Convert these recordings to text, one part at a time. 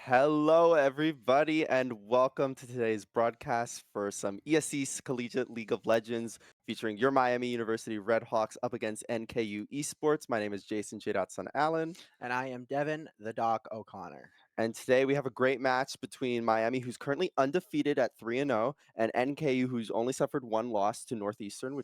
Hello, everybody, and welcome to today's broadcast for some ESC Collegiate League of Legends featuring your Miami University Redhawks up against NKU Esports. My name is Jason J. Allen, And I am Devin, the Doc O'Connor. and today we have a great match between Miami, who's currently undefeated at 3-0, and NKU, who's only suffered one loss to Northeastern,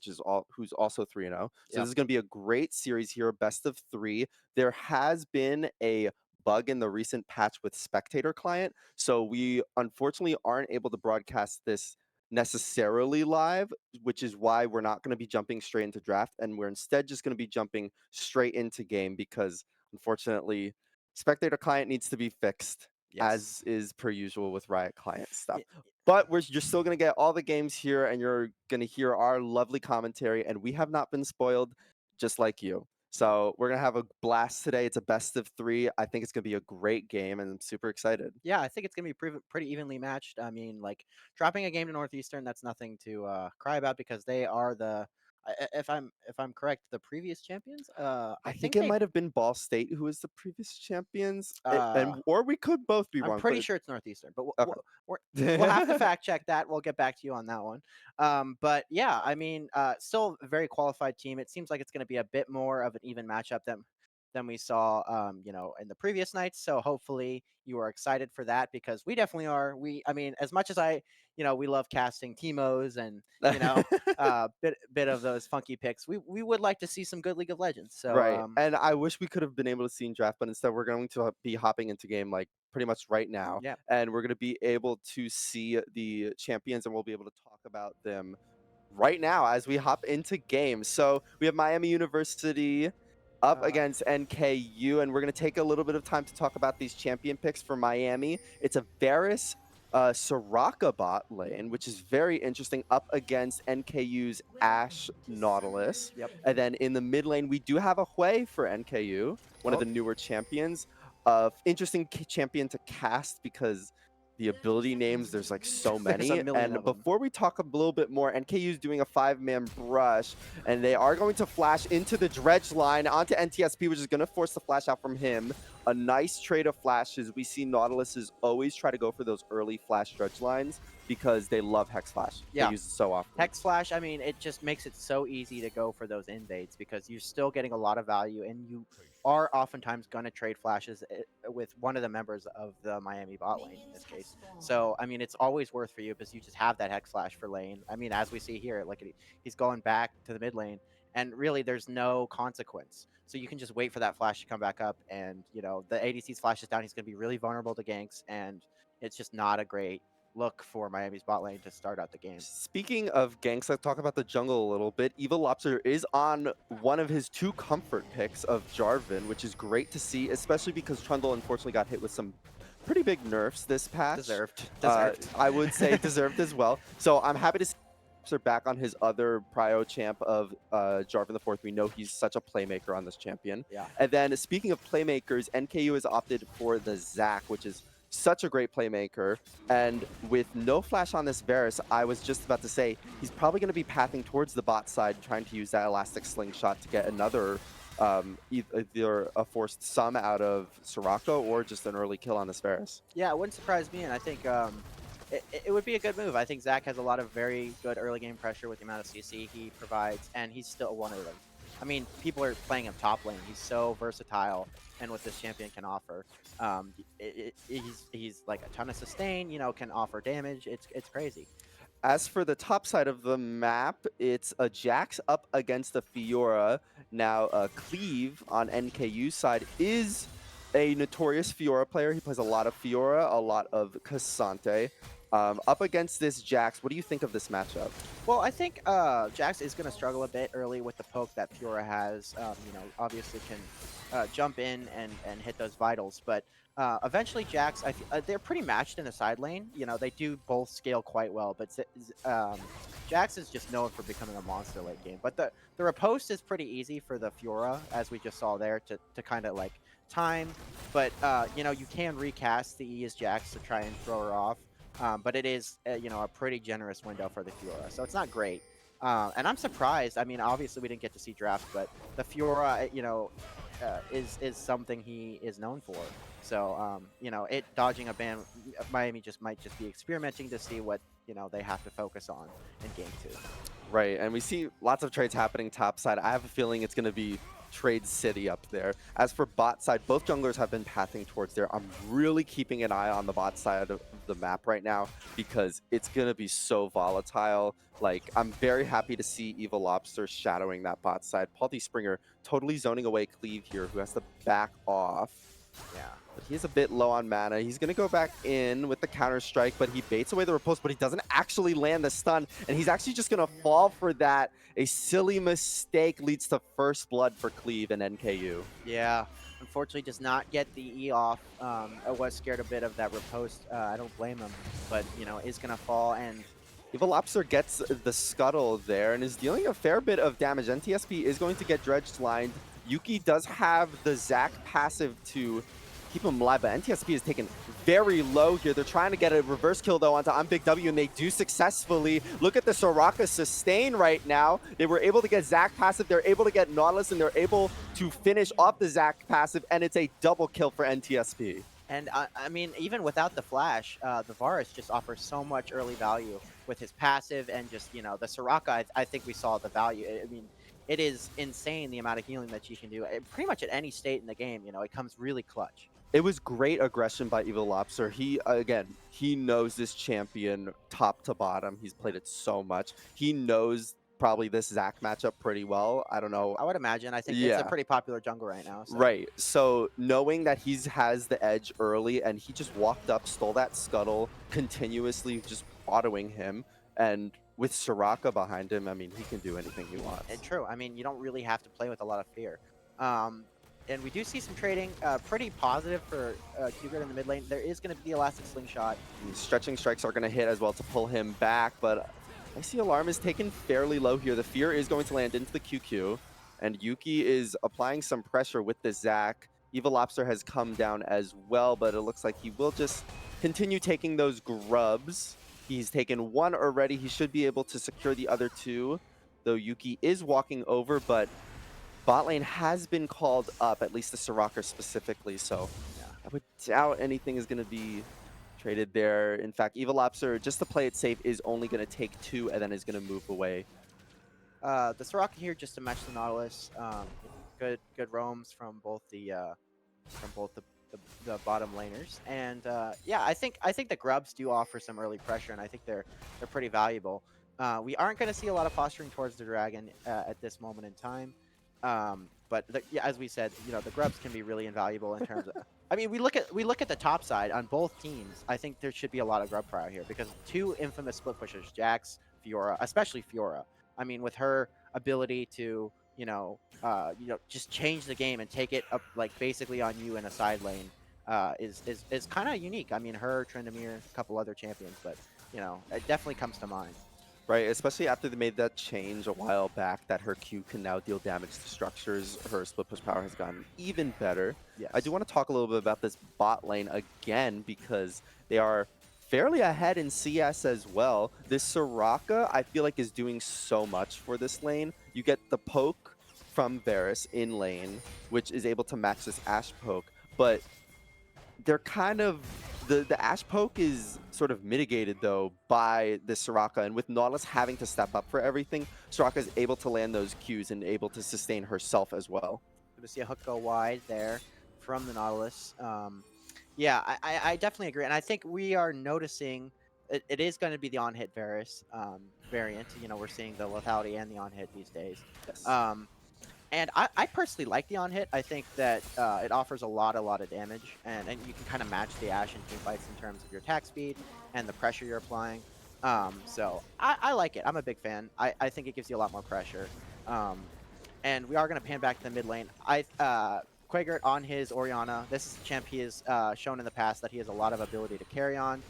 who's also 3-0. So Yep. this is going to be a great series here, best of three. There has been a bug in the recent patch with Spectator Client, so we unfortunately aren't able to broadcast this necessarily live, which is why we're not going to be jumping straight into draft, and we're instead just going to be jumping straight into game because unfortunately Spectator Client needs to be fixed, Yes. as is per usual with Riot Client stuff. Y- But you're still going to get all the games here, and you're going to hear our lovely commentary, and we have not been spoiled, just like you. So we're going to have a blast today. It's a best of three. I think it's going to be a great game, and I'm super excited. Yeah, I think it's gonna be pretty evenly matched. I mean, like dropping a game to Northeastern, that's nothing to cry about because they are if I'm correct, the previous champions. I I think think it they might have been Ball State who was the previous champions, uh, or we could both be I'm wrong. pretty sure it's Northeastern, but we'll have to Okay. fact check that. We'll get back to you on that one. But yeah, I mean, still a very qualified team. It seems like it's going to be a bit more of an even matchup than we saw, in the previous nights. So hopefully you are excited for that because we definitely are. I mean, as much as we love casting Timos and bit of those funky picks. We would like to see some good League of Legends. So Right, and I wish we could have been able to see in draft, but instead we're going to be hopping into game like pretty much right now, yeah. and we're going to be able to see the champions, and we'll be able to talk about them right now as we hop into game. So we have Miami University up Uh, against NKU, and we're going to take a little bit of time to talk about these champion picks for Miami. It's a Varus Soraka bot lane, which is very interesting, up against NKU's Ash Nautilus. yep. And then in the mid lane, we do have a Hui for NKU, one of Oh, the newer champions. Interesting champion to cast because the ability names, there's like so there's a many. million And of them. before we talk a little bit more, NKU is doing a 5-man brush, and they are going to flash into the dredge line onto NTSP, which is going to force the flash out from him. A nice trade of flashes. We see Nautiluses always try to go for those early flash dredge lines because they love Hex Flash. They Yeah. use it so often. Hex Flash, I mean, it just makes it so easy to go for those invades because you're still getting a lot of value and you are oftentimes going to trade flashes with one of the members of the Miami bot lane in this case. So, I mean, it's always worth for you because you just have that Hex Flash for lane. I mean, as we see here, like he's going back to the mid lane and really there's no consequence. So you can just wait for that flash to come back up and, the ADC's flash is down. He's going to be really vulnerable to ganks and it's just not a great look for Miami's bot lane to start out the game. Speaking of ganks, let's talk about the jungle a little bit. Evil Lobster is on one of his 2 comfort picks of Jarvan, which is great to see, especially because Trundle unfortunately got hit with some pretty big nerfs this patch. Deserved. Deserved. I would say deserved as well. So I'm happy to see Lobster back on his other prio champ of Jarvan the Fourth. We know he's such a playmaker on this champion. Yeah. And then speaking of playmakers, NKU has opted for the Zac, which is such a great playmaker. And with no flash on this Varus, I was just about to say, he's probably going to be pathing towards the bot side, trying to use that elastic slingshot to get another, either a forced sum out of Soraka or just an early kill on this Varus. Yeah, it wouldn't surprise me, and I think it would be a good move. I think Zach has a lot of very good early game pressure with the amount of CC he provides, and he's still one of them. I mean, people are playing him top lane. He's so versatile, and what this champion can offer, he's like a ton of sustain. Can offer damage. It's crazy. As for the top side of the map, it's a Jax up against a Fiora. Now, Cleave on NKU side is a notorious Fiora player. He plays a lot of Fiora, a lot of Cassante. Up against this Jax, what do you think of this matchup? Well, I think Jax is going to struggle a bit early with the poke that Fiora has. Obviously can jump in and hit those vitals, but eventually Jax, they're pretty matched in the side lane. They do both scale quite well, but Jax is just known for becoming a monster late game. But the riposte is pretty easy for the Fiora, as we just saw there, to kind of like time. But you can recast the E as Jax to try and throw her off. But it is, a pretty generous window for the Fiora, so it's not great. And I'm surprised. I mean, obviously we didn't get to see draft, but the Fiora, is something he is known for. So you know, it dodging a ban, Miami just might just be experimenting to see what they have to focus on in game two. Right, and we see lots of trades happening top side. I have a feeling it's going to be trade city up there. As for bot side, both junglers have been pathing towards there. I'm really keeping an eye on the bot side of the map right now because it's going to be so volatile. Like, I'm very happy to see Evil Lobster shadowing that bot side. Paul D. Springer totally zoning away Cleave here, who has to back off. Yeah. But he's a bit low on mana. He's going to go back in with the counter strike, but he baits away the riposte, but he doesn't actually land the stun. And he's actually just going to fall for that. A silly mistake leads to first blood for Cleave and NKU. Yeah, unfortunately does not get the E off. I was scared a bit of that riposte. I don't blame him, but is gonna fall. And Evil Lobster gets the scuttle there and is dealing a fair bit of damage. NTSP is going to get dredged lined. Yuki does have the Zac passive to keep him alive, but NTSP is taken very low here. They're trying to get a reverse kill, though, onto I'm Big W, and they do successfully. Look at the Soraka sustain right now. They were able to get Zac passive, they're able to get Nautilus, and they're able to finish off the Zac passive, and it's a double kill for NTSP. and I mean, even without the flash, the Varus just offers so much early value with his passive and just the Soraka. I think we saw the value. I mean, it is insane the amount of healing that she can do. Pretty much at any state in the game, it comes really clutch. It was great aggression by Evil Lobster. He, again, he knows this champion top to bottom. He's played it so much. He knows probably this Zac matchup pretty well. I don't know. I would imagine. I think it's a Yeah. pretty popular jungle right now. So. Right. So knowing that he has the edge early and he just walked up, stole that scuttle, continuously just autoing him. And with Soraka behind him, I mean, he can do anything he wants. And true. I mean, you don't really have to play with a lot of fear. And we do see some trading, pretty positive for Q-Grid in the mid lane. There is going to be the Elastic Slingshot. Stretching strikes are going to hit as well to pull him back, but I see Alarm is taken fairly low here. The fear is going to land into the QQ, and Yuki is applying some pressure with the Zac. Evil Lobster has come down as well, but it looks like he will just continue taking those grubs. He's taken one already. He should be able to secure the other two, though Yuki is walking over, but bot lane has been called up, at least the Soraka specifically, so Yeah. I would doubt anything is going to be traded there. In fact, Evil Lobster, just to play it safe, is only going to take two and then is going to move away. The Soraka here just to match the Nautilus. Good roams from both the the bottom laners, and yeah, I think the grubs do offer some early pressure, and I think they're pretty valuable. We aren't going to see a lot of posturing towards the dragon at this moment in time. But yeah, as we said, the grubs can be really invaluable in terms of. I mean, we look at the top side on both teams. I think there should be a lot of grub fire here because two infamous split pushers, Jax, Fiora, especially Fiora. I mean, with her ability to just change the game and take it up like basically on you in a side lane, is kind of unique. I mean, her, Tryndamere, a couple other champions, but it definitely comes to mind. Right, especially after they made that change a while back that her Q can now deal damage to structures. Her split push power has gotten even better. Yes. I do want to talk a little bit about this bot lane again because they are fairly ahead in CS as well. This Soraka, I feel like, is doing so much for this lane. You get the poke from Varus in lane, which is able to match this Ashe poke, but they're kind of the Ashe poke is sort of mitigated though by the Soraka, and with Nautilus having to step up for everything, Soraka is able to land those Qs and able to sustain herself as well. Good to see a hook go wide there from the Nautilus. Yeah, I definitely agree, and I think we are noticing it is going to be the on-hit Varus variant. We're seeing the lethality and the on-hit these days. Yes. And I personally like the on-hit. I think that it offers a lot of damage, and you can kind of match the Ashe in team fights in terms of your attack speed and the pressure you're applying. So I like it. I'm a big fan. I think it gives you a lot more pressure. And we are going to pan back to the mid lane. Quagert on his Orianna. This is a champ he has shown in the past that he has a lot of ability to carry on.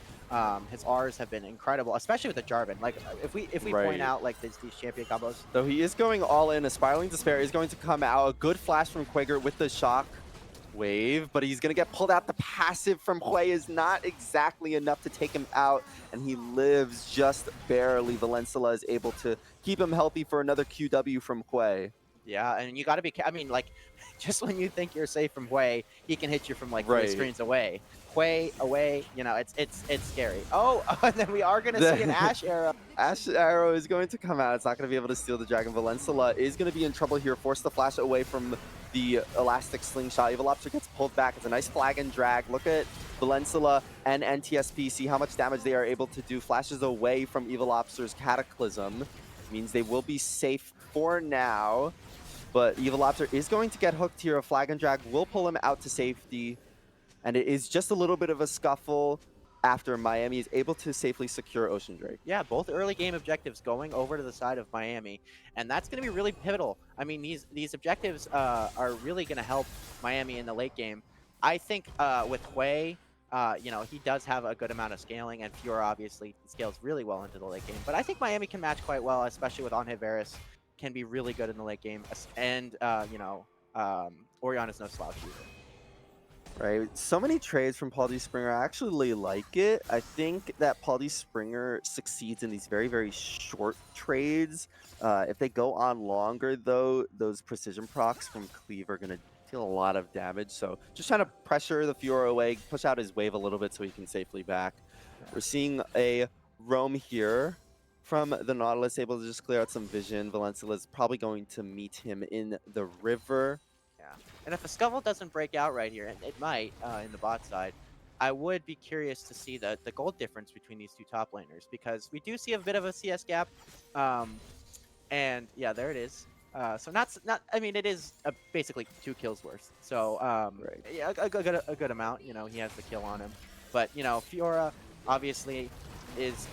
His R's have been incredible, especially with the Jarvan. Like if we Right. point out like these champion combos. Though he is going all in, a Spiraling Despair is going to come out. A good flash from Quaker with the shock wave, but he's going to get pulled out. The passive from Hui is not exactly enough to take him out, and he lives just barely. Valencilla is able to keep him healthy for another QW from Hui. Yeah, and you got to be. I mean, like, just when you think you're safe from Hui, he can hit you from like three Right. screens away. Hui away, it's scary. Oh, and then we are gonna see an The Ash arrow. Ash Arrow is going to come out. It's not going to be able to steal the Dragon. Valencilla is going to be in trouble here. Forced to flash away from the Elastic Slingshot. Evil Lobster gets pulled back. It's a nice flag and drag. Look at Valencilla and NTSP. See how much damage they are able to do. Flashes away from Evil Lobster's Cataclysm. Means they will be safe for now. But Evil Lobster is going to get hooked here. A flag and drag will pull him out to safety. And it is just a little bit of a scuffle after Miami is able to safely secure Ocean Drake. Yeah, both early game objectives going over to the side of Miami, and that's going to be really pivotal. I mean, these objectives are really going to help Miami in the late game. I think with Hui, he does have a good amount of scaling, and Fiora obviously scales really well into the late game. But I think Miami can match quite well, especially with on-hit Varus, can be really good in the late game, and Orion is no slouch either. Right, so many trades from Paul D. Springer. I actually like it. I think that Paul D. Springer succeeds in these very, very short trades. If they go on longer, though, those precision procs from Cleave are going to deal a lot of damage. So just trying to pressure the Fiora away, push out his wave a little bit so he can safely back. Yeah. We're seeing a roam here from the Nautilus, able to just clear out some vision. Valencilla is probably going to meet him in the river. Yeah, and if a Scuffle doesn't break out right here, and it might in the bot side, I would be curious to see the gold difference between these two top laners, because we do see a bit of a CS gap, and yeah, there it is. So not I mean, it is basically 2 kills worth. So Right. yeah, a good amount. He has the kill on him, but Fiora obviously is.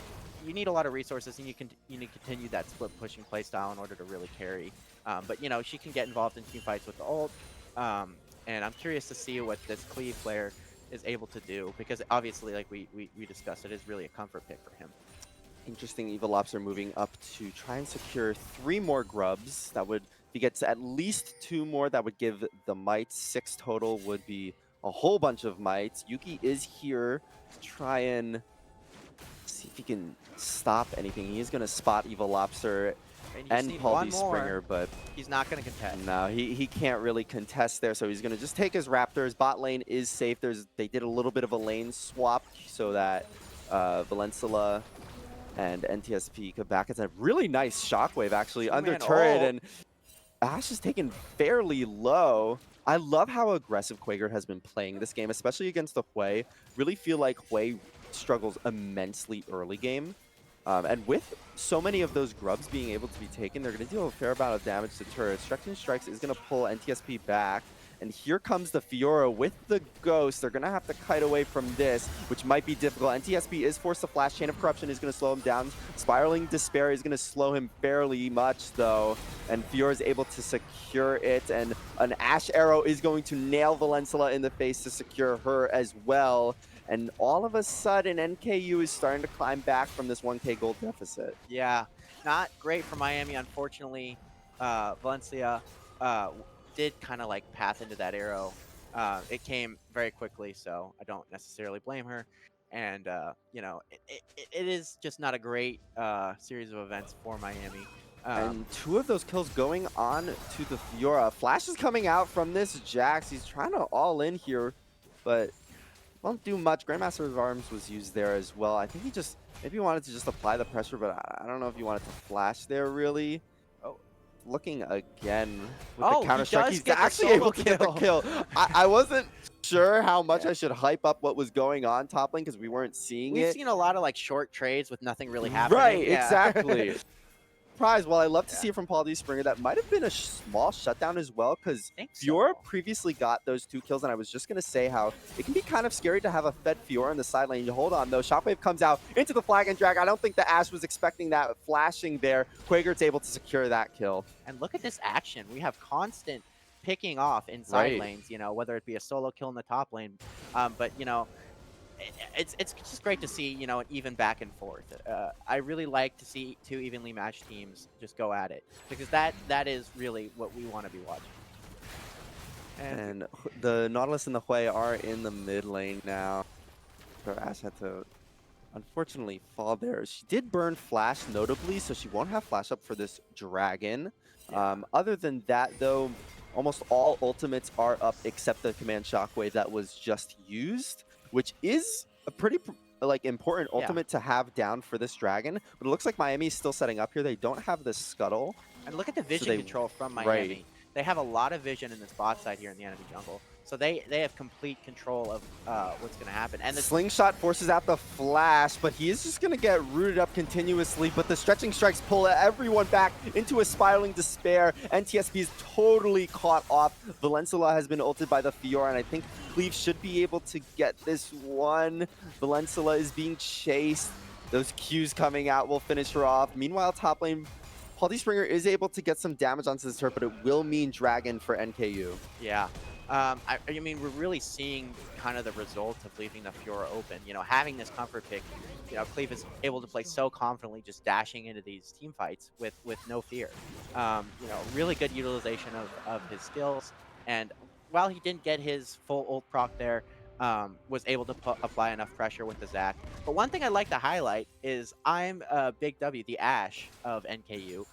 You need a lot of resources, and you need to continue that split pushing playstyle in order to really carry. But she can get involved in team fights with the ult, and I'm curious to see what this Cleave player is able to do, because obviously, like we discussed, it is really a comfort pick for him. Interesting. Evil Lobster moving up to try and secure 3 more grubs. That would, if he gets at least 2 more, that would give the mites. 6 total would be a whole bunch of mites. Yuki is here to try and see if he can stop anything. He is going to spot Evil Lobster And you and see Paul one D. more, Springer, but he's not going to contest. no, he can't really contest there, so he's going to just take his Raptors. Bot lane is safe. They did a little bit of a lane swap so that Valencilla and NTSP come back. It's a really nice shockwave, actually, under turret, and Ash is taken fairly low. I love how aggressive Quaker has been playing this game, especially against the Hui. Really feel like Hui struggles immensely early game. And with so many of those grubs being able to be taken, they're going to deal a fair amount of damage to turrets. Stretching Strikes is going to pull NTSP back. And here comes the Fiora with the Ghost. They're going to have to kite away from this, which might be difficult. NTSP is forced to flash. Chain of Corruption is going to slow him down. Spiraling Despair is going to slow him fairly much, though. And Fiora is able to secure it. And an Ash Arrow is going to nail Valencilla in the face to secure her as well. And all of a sudden, NKU is starting to climb back from this 1K gold deficit. Yeah, not great for Miami, unfortunately. Valencia did kind of like path into that arrow. It came very quickly, so I don't necessarily blame her. And, it is just not a great series of events for Miami. And 2 of those kills going on to the Fiora. Flash is coming out from this Jax. He's trying to all in here, but won't do much. Grandmaster of Arms was used there as well. I think he just maybe wanted to just apply the pressure, but I don't know if he wanted to flash there really. Oh, looking again with the counter strike. He's actually able to get the kill. I wasn't sure how much I should hype up what was going on top lane because we weren't seeing it. We've seen a lot of like short trades with nothing really happening. Right, yeah. exactly. Surprise. Well, I love to see it from Paul D. Springer. That might have been a small shutdown as well, because Fiora previously got those 2 kills, and I was just going to say how it can be kind of scary to have a fed Fiora in the side lane. You hold on, though. Shockwave comes out into the flag and drag. I don't think the Ash was expecting that flashing there. Quaker's able to secure that kill. And look at this action. We have constant picking off in side lanes, whether it be a solo kill in the top lane. But, it's just great to see, an even back and forth. I really like to see 2 evenly matched teams just go at it, because that is really what we want to be watching. And the Nautilus and the Hui are in the mid lane now. So Ash had to Unfortunately, fall there. She did burn Flash notably, so she won't have Flash up for this Dragon. Yeah. Other than that, though, almost all ultimates are up except the Command Shockwave that was just used, which is a pretty like important Yeah. ultimate to have down for this Dragon. But it looks like Miami's still setting up here. They don't have the Scuttle, And look at the so vision they control from right. Miami. They have a lot of vision in this bot side here in the enemy jungle. So they have complete control of what's going to happen. And this, Slingshot forces out the flash, but he is just going to get rooted up continuously. But the stretching strikes pull everyone back into a spiraling despair. NTSP is totally caught off. Valencilla has been ulted by the Fiora, and I think Cleave should be able to get this one. Valencilla is being chased. Those Qs coming out will finish her off. Meanwhile, top lane, Paul D. Springer is able to get some damage onto this turret, but it will mean Dragon for NKU. yeah. I mean, we're really seeing kind of the result of leaving the Fiora open. You know, having this comfort pick, you know, Cleve is able to play so confidently, just dashing into these team fights with no fear. You know, really good utilization of his skills. And while he didn't get his full ult proc there, was able to apply enough pressure with the Zac. But one thing I'd like to highlight is I'm Big W, the Ash of NKU.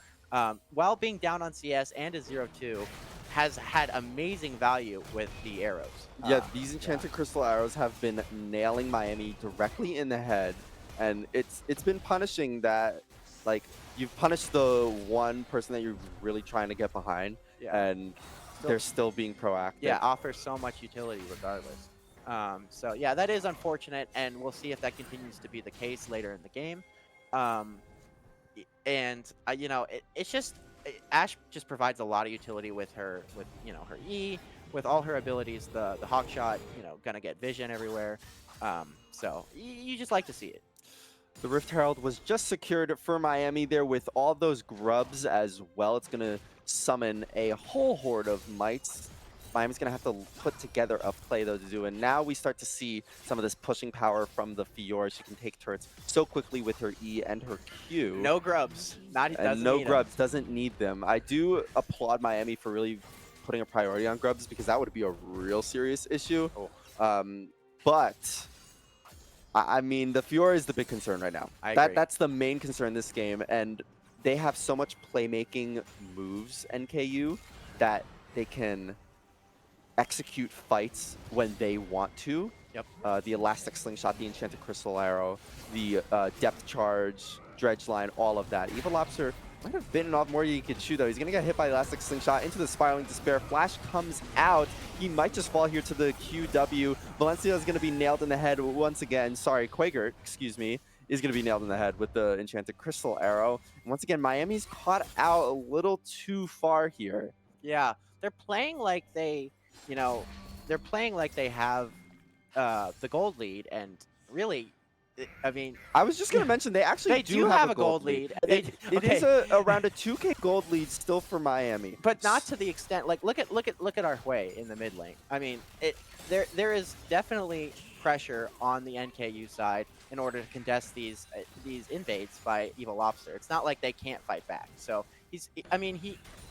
While being down on CS and a 0-2, has had amazing value with the arrows. Yeah, these Enchanted Crystal Arrows have been nailing Miami directly in the head, and it's been punishing that, like, you've punished the one person that you're really trying to get behind, Yeah. and Still, they're still being proactive. yeah, offers so much utility regardless. So yeah, that is unfortunate, and we'll see if that continues to be the case later in the game. Um, and you know, it's just Ash just provides a lot of utility with her, with you know her E, with all her abilities. The hawk shot, you know, gonna get vision everywhere. So you just like to see it. The Rift Herald was just secured for Miami there with all those grubs as well. It's going to summon a whole horde of mites. Miami's going to have to put together a play, though, to do. And now we start to see some of this pushing power from the Fiora. She can take turrets so quickly with her E and her Q. No grubs. Not And doesn't no need 'em. grubs, doesn't need them. I do applaud Miami for really putting a priority on grubs because that would be a real serious issue. Oh, But I mean, the Fiora is the big concern right now. I agree. That's the main concern this game, and they have so much playmaking moves, NKU, that they can execute fights when they want to. Yep. The Elastic Slingshot, the Enchanted Crystal Arrow, the Depth Charge, Dredge Line, all of that. Evil Lobster might have bitten off more than he could chew, though. He's going to get hit by Elastic Slingshot into the Spiraling Despair. Flash comes out. He might just fall here to the QW. Valencia is going to be nailed in the head once again. Sorry, Quagert, excuse me, is going to be nailed in the head with the Enchanted Crystal Arrow. And once again, Miami's caught out a little too far here. Yeah, they're playing like they, you know, they're playing like they have the gold lead, and really, I mean, I was just going to mention they actually they do have a gold lead. It is around a 2K gold lead still for Miami, but not to the extent. Like, look at our Hui in the mid lane. I mean, there is definitely pressure on the NKU side in order to contest these invades by Evil Lobster. It's not like they can't fight back. So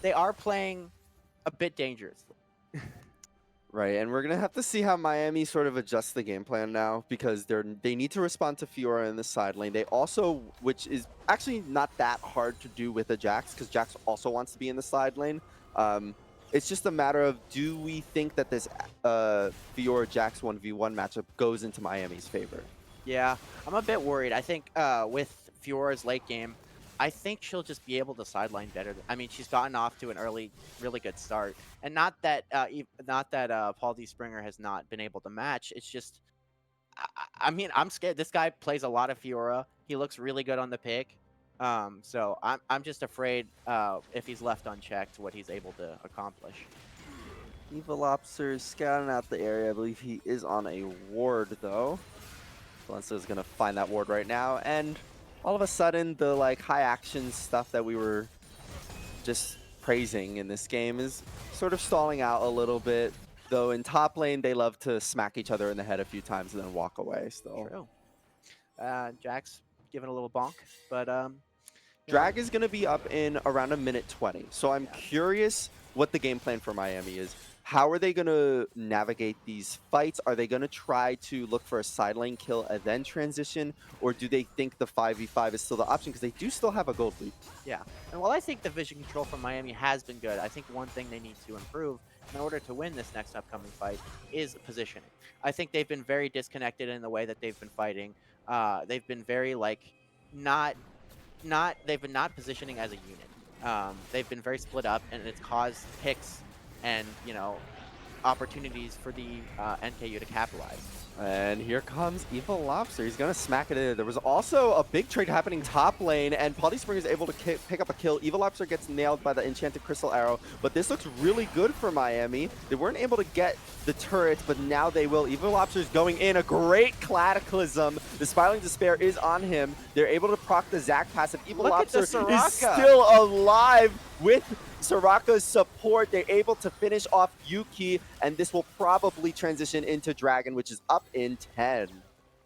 they are playing a bit dangerously. Right, and we're gonna have to see how Miami sort of adjusts the game plan now because they need to respond to Fiora in the side lane. They also, which is actually not that hard to do with a Jax, because Jax also wants to be in the side lane. It's just a matter of, do we think that this Fiora Jax 1v1 matchup goes into Miami's favor? Yeah, I'm a bit worried. I think with Fiora's late game, I think she'll just be able to sideline better. I mean, she's gotten off to an early, really good start, and not that Paul D. Springer has not been able to match. It's just, I mean, I'm scared. This guy plays a lot of Fiora. He looks really good on the pick. So I'm just afraid if he's left unchecked, what he's able to accomplish. Evil Lobster is scouting out the area. I believe he is on a ward, though. Valencia is going to find that ward right now, and all of a sudden, the like high action stuff that we were just praising in this game is sort of stalling out a little bit. Though in top lane, they love to smack each other in the head a few times and then walk away still. True. Jax giving a little bonk, but Drag is going to be up in around a minute 20. So I'm curious what the game plan for Miami is. How are they gonna navigate these fights? Are they gonna try to look for a side lane kill and then transition, or do they think the 5v5 is still the option because they do still have a gold lead? Yeah. And while I think the vision control from Miami has been good, I think one thing they need to improve in order to win this next upcoming fight is positioning. I think they've been very disconnected in the way that they've been fighting. They've been very like not they've been not positioning as a unit. They've been very split up, and it's caused picks and opportunities for the NKU to capitalize. And here comes Evil Lobster. He's going to smack it in. There was also a big trade happening top lane, and Paldy Spring is able to pick up a kill. Evil Lobster gets nailed by the Enchanted Crystal Arrow, but this looks really good for Miami. They weren't able to get the turrets, but now they will. Evil Lobster's going in. A great Cataclysm. The Spiraling Despair is on him. They're able to proc the Zac passive. Evil Look at Lobster the is Soraka. still alive with Soraka's support. They're able to finish off Yuki, and this will probably transition into Dragon, which is up in 10.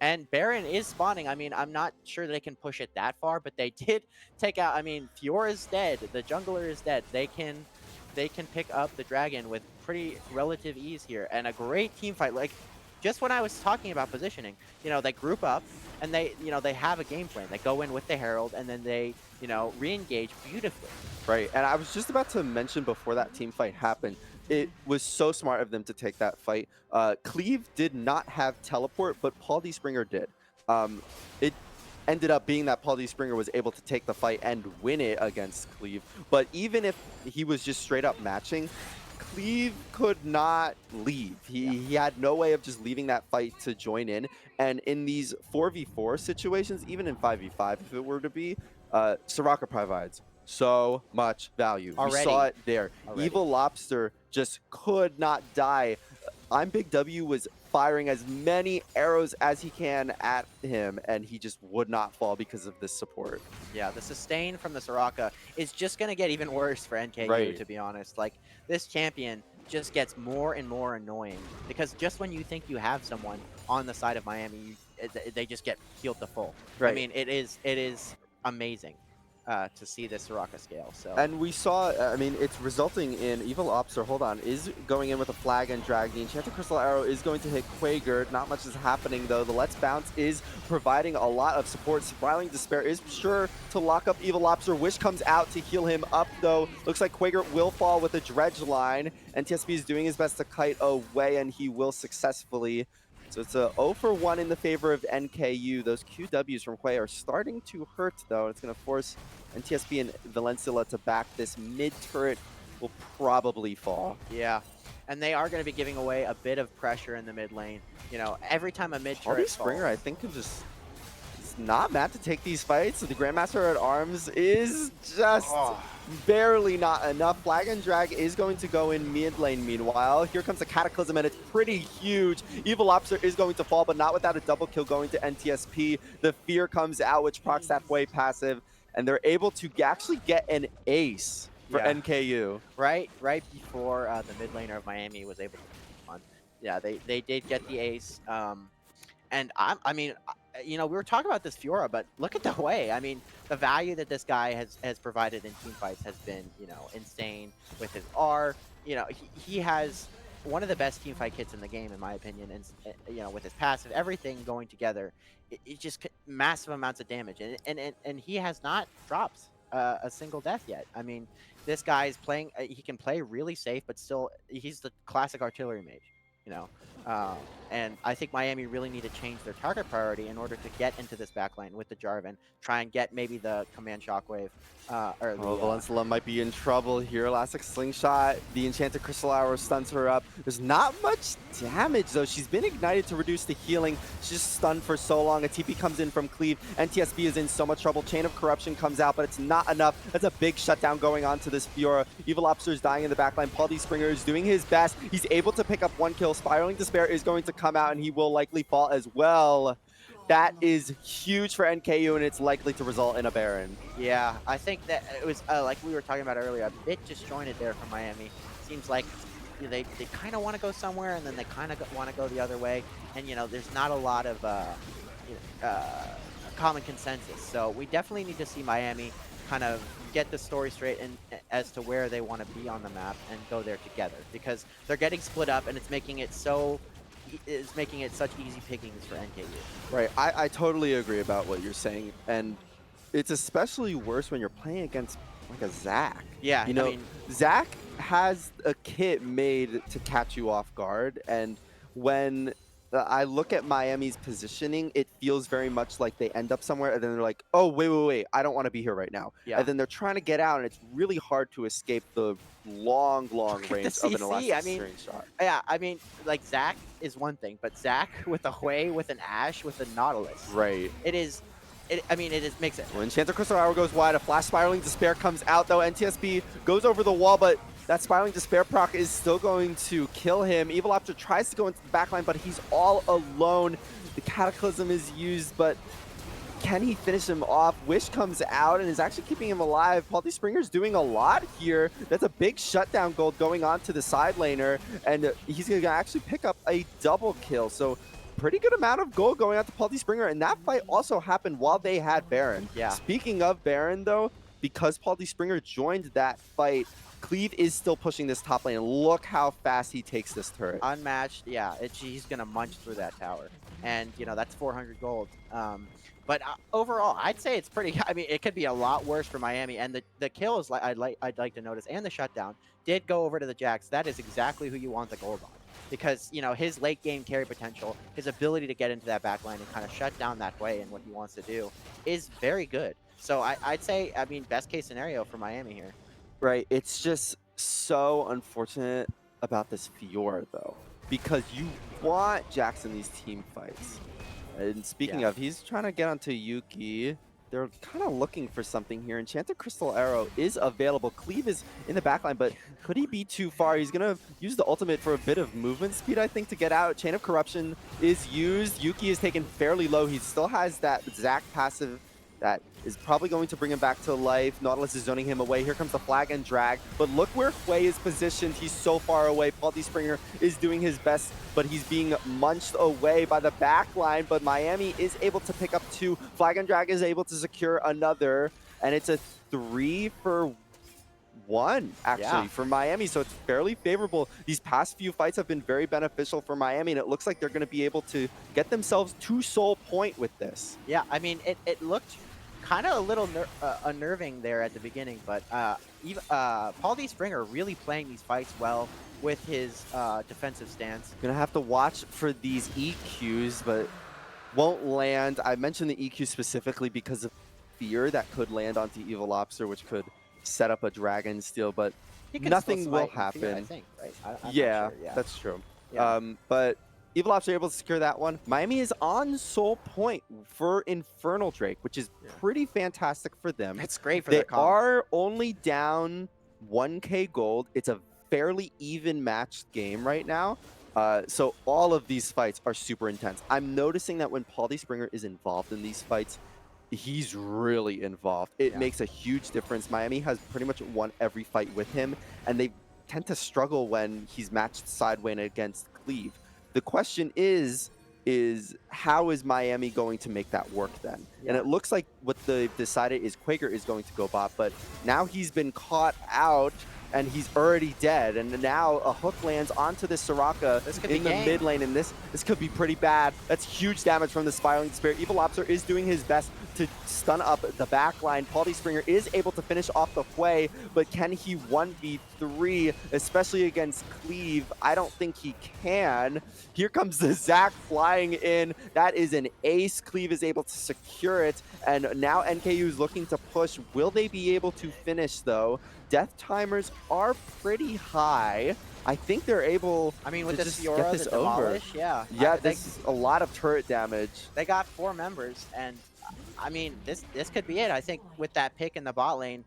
And Baron is spawning. I mean, I'm not sure they can push it that far, but they did take out. I mean, Fiora's dead. The jungler is dead. They can pick up the dragon with pretty relative ease here, and a great team fight. Like just when I was talking about positioning, they group up and they have a game plan. They go in with the Herald, and then they re-engage beautifully. Right, and I was just about to mention before that team fight happened, it was so smart of them to take that fight. Cleve did not have teleport, but Paul D. Springer did. It ended up being that Paul D. Springer was able to take the fight and win it against Cleve. But even if he was just straight up matching, Cleve could not leave. He had no way of just leaving that fight to join in. And in these 4v4 situations, even in 5v5, if it were to be, Soraka provides so much value. We saw it there. Evil Lobster just could not die. I'm Big W was firing as many arrows as he can at him, and he just would not fall because of this support. Yeah, the sustain from the Soraka is just going to get even worse for NKU, Right. to be honest. Like, this champion just gets more and more annoying because just when you think you have someone on the side of Miami, they just get healed to full. Right. I mean, it is amazing to see this Soraka scale. So. And we saw, I mean, it's resulting in Evil Lobster, hold on, is going in with a flag and drag. The Enchanted Crystal Arrow is going to hit Quager. Not much is happening, though. The Let's Bounce is providing a lot of support. Spiraling Despair is sure to lock up Evil Lobster. Wish comes out to heal him up, though. Looks like Quager will fall with a Dredge line. NTSB is doing his best to kite away, and he will successfully. So it's a 0 for 1 in the favor of NKU. Those QWs from Quay are starting to hurt, though. It's going to force NTSB and Valencilla to back. This mid turret will probably fall. Yeah, and they are going to be giving away a bit of pressure in the mid lane. Every time a mid turret Springer, I think, can just... He's not mad to take these fights. The Grandmaster at Arms is just barely not enough. Flag and Drag is going to go in mid lane meanwhile. Here comes the Cataclysm, and it's pretty huge. Evil Lobster is going to fall, but not without a double kill going to NTSP. The Fear comes out, which procs that way passive, and they're able to actually get an ace for NKU. Right before the mid laner of Miami was able to one. Yeah, they did get the ace. And I mean, we were talking about this Fiora, but look at the way. I mean, the value that this guy has provided in team fights has been, insane with his R. He has one of the best team fight kits in the game, in my opinion. And, with his passive, everything going together, it just massive amounts of damage. And he has not dropped a single death yet. I mean, this guy is playing, he can play really safe, but still, he's the classic artillery mage, and I think Miami really need to change their target priority in order to get into this backline with the Jarvan, try and get maybe the command shockwave. Valencilla might be in trouble here. Elastic Slingshot, the Enchanted Crystal Arrow stuns her up. There's not much damage, though. She's been ignited to reduce the healing. She's just stunned for so long. A TP comes in from Cleve. NTSB is in so much trouble. Chain of Corruption comes out, but it's not enough. That's a big shutdown going on to this Fiora. Evil Lobster is dying in the backline. Paul D. Springer is doing his best. He's able to pick up one kill. Spiraling Despair is going to come out, and he will likely fall as well. That is huge for NKU, and it's likely to result in a Baron. Yeah, I think that it was, like we were talking about earlier, a bit disjointed there from Miami. Seems like they kind of want to go somewhere, and then they kind of want to go the other way. And, there's not a lot of common consensus. So we definitely need to see Miami kind of get the story straight and as to where they want to be on the map and go there together because they're getting split up and it's making it such easy pickings for NKU. Right. I totally agree about what you're saying. And it's especially worse when you're playing against like a Zach. Yeah, You I know, mean, Zach has a kit made to catch you off guard. And when I look at Miami's positioning, it feels very much like they end up somewhere and then they're like, oh, wait, I don't want to be here right now. yeah. And then they're trying to get out, and it's really hard to escape the long Look at the range of an CC. elastic I mean, string shot. yeah, I mean, like Zach is one thing, but Zach with a Hui, with an Ash, with a Nautilus, Right. it is. I mean, it is makes it. When Enchanted Crystal Hour goes wide, a Flash Spiraling Despair comes out, though. NTSB goes over the wall, but that Spiraling Despair proc is still going to kill him. Evil Optor tries to go into the backline, but he's all alone. The Cataclysm is used, but can he finish him off? Wish comes out and is actually keeping him alive. Paldi Springer's doing a lot here. That's a big shutdown gold going on to the side laner, and he's going to actually pick up a double kill. So pretty good amount of gold going out to Paldi Springer, and that fight also happened while they had Baron. Yeah. Speaking of Baron, though, because Paldi Springer joined that fight, Cleve is still pushing this top lane. Look how fast he takes this turret. Unmatched, yeah. He's gonna munch through that tower, and that's 400 gold. But overall, I'd say it's pretty. I mean, it could be a lot worse for Miami, and the kills I'd like to notice, and the shutdown did go over to the Jax. That is exactly who you want the gold on, because his late game carry potential, his ability to get into that back line and kind of shut down that way and what he wants to do is very good. So I'd say, I mean, best case scenario for Miami here. Right, it's just so unfortunate about this Fiora, though, because you want Jax in these team fights. And speaking Yeah. of, he's trying to get onto Yuki. They're kind of looking for something here. Enchanted Crystal Arrow is available. Cleve is in the backline, but could he be too far? He's going to use the ultimate for a bit of movement speed, I think, to get out. Chain of Corruption is used. Yuki is taken fairly low. He still has that Zac passive that is probably going to bring him back to life. Nautilus is zoning him away. Here comes the flag and drag. But look where Hui is positioned. He's so far away. Paldi Springer is doing his best, but he's being munched away by the back line. But Miami is able to pick up two. Flag and drag is able to secure another. And it's a 3-for-1, actually, for Miami. So it's fairly favorable. These past few fights have been very beneficial for Miami, and it looks like they're going to be able to get themselves to Soul Point with this. Yeah, I mean, it looked kind of a little unnerving there at the beginning, but Paul D. Springer really playing these fights well with his defensive stance. Gonna have to watch for these EQs, but won't land. I mentioned the EQ specifically because of fear that could land onto Evil Lobster, which could set up a Dragon Steel, but He can nothing still will smite in fear, I happen. think, right? I'm not Yeah, sure, yeah. that's true. Yeah. But Evil Lobster able to secure that one. Miami is on Soul Point for Infernal Drake, which is pretty fantastic for them. It's great for They their comp. are only down 1k gold. It's a fairly even matched game right now. So all of these fights are super intense. I'm noticing that when Paldi Springer is involved in these fights, he's really involved. It makes a huge difference. Miami has pretty much won every fight with him, and they tend to struggle when he's matched sideways against Cleve. The question is how is Miami going to make that work then? And it looks like what they've decided is Quaker is going to go bot, but now he's been caught out and he's already dead. And now a hook lands onto this Soraka in the mid lane, and this could be pretty bad. That's huge damage from the Spiraling Despair. Evil Lobster is doing his best to stun up the back line. Paldi Springer is able to finish off the Hui, but can he 1v3, especially against Cleve? I don't think he can. Here comes the Zac flying in. That is an ace. Cleve is able to secure it, and now NKU is looking to push. Will they be able to finish, though? Death timers are pretty high. I think they're able with to the just Fiora, get this the over. Demolish, yeah. Yeah, this is a lot of turret damage. They got 4 members, and I mean, this could be it. I think with that pick in the bot lane,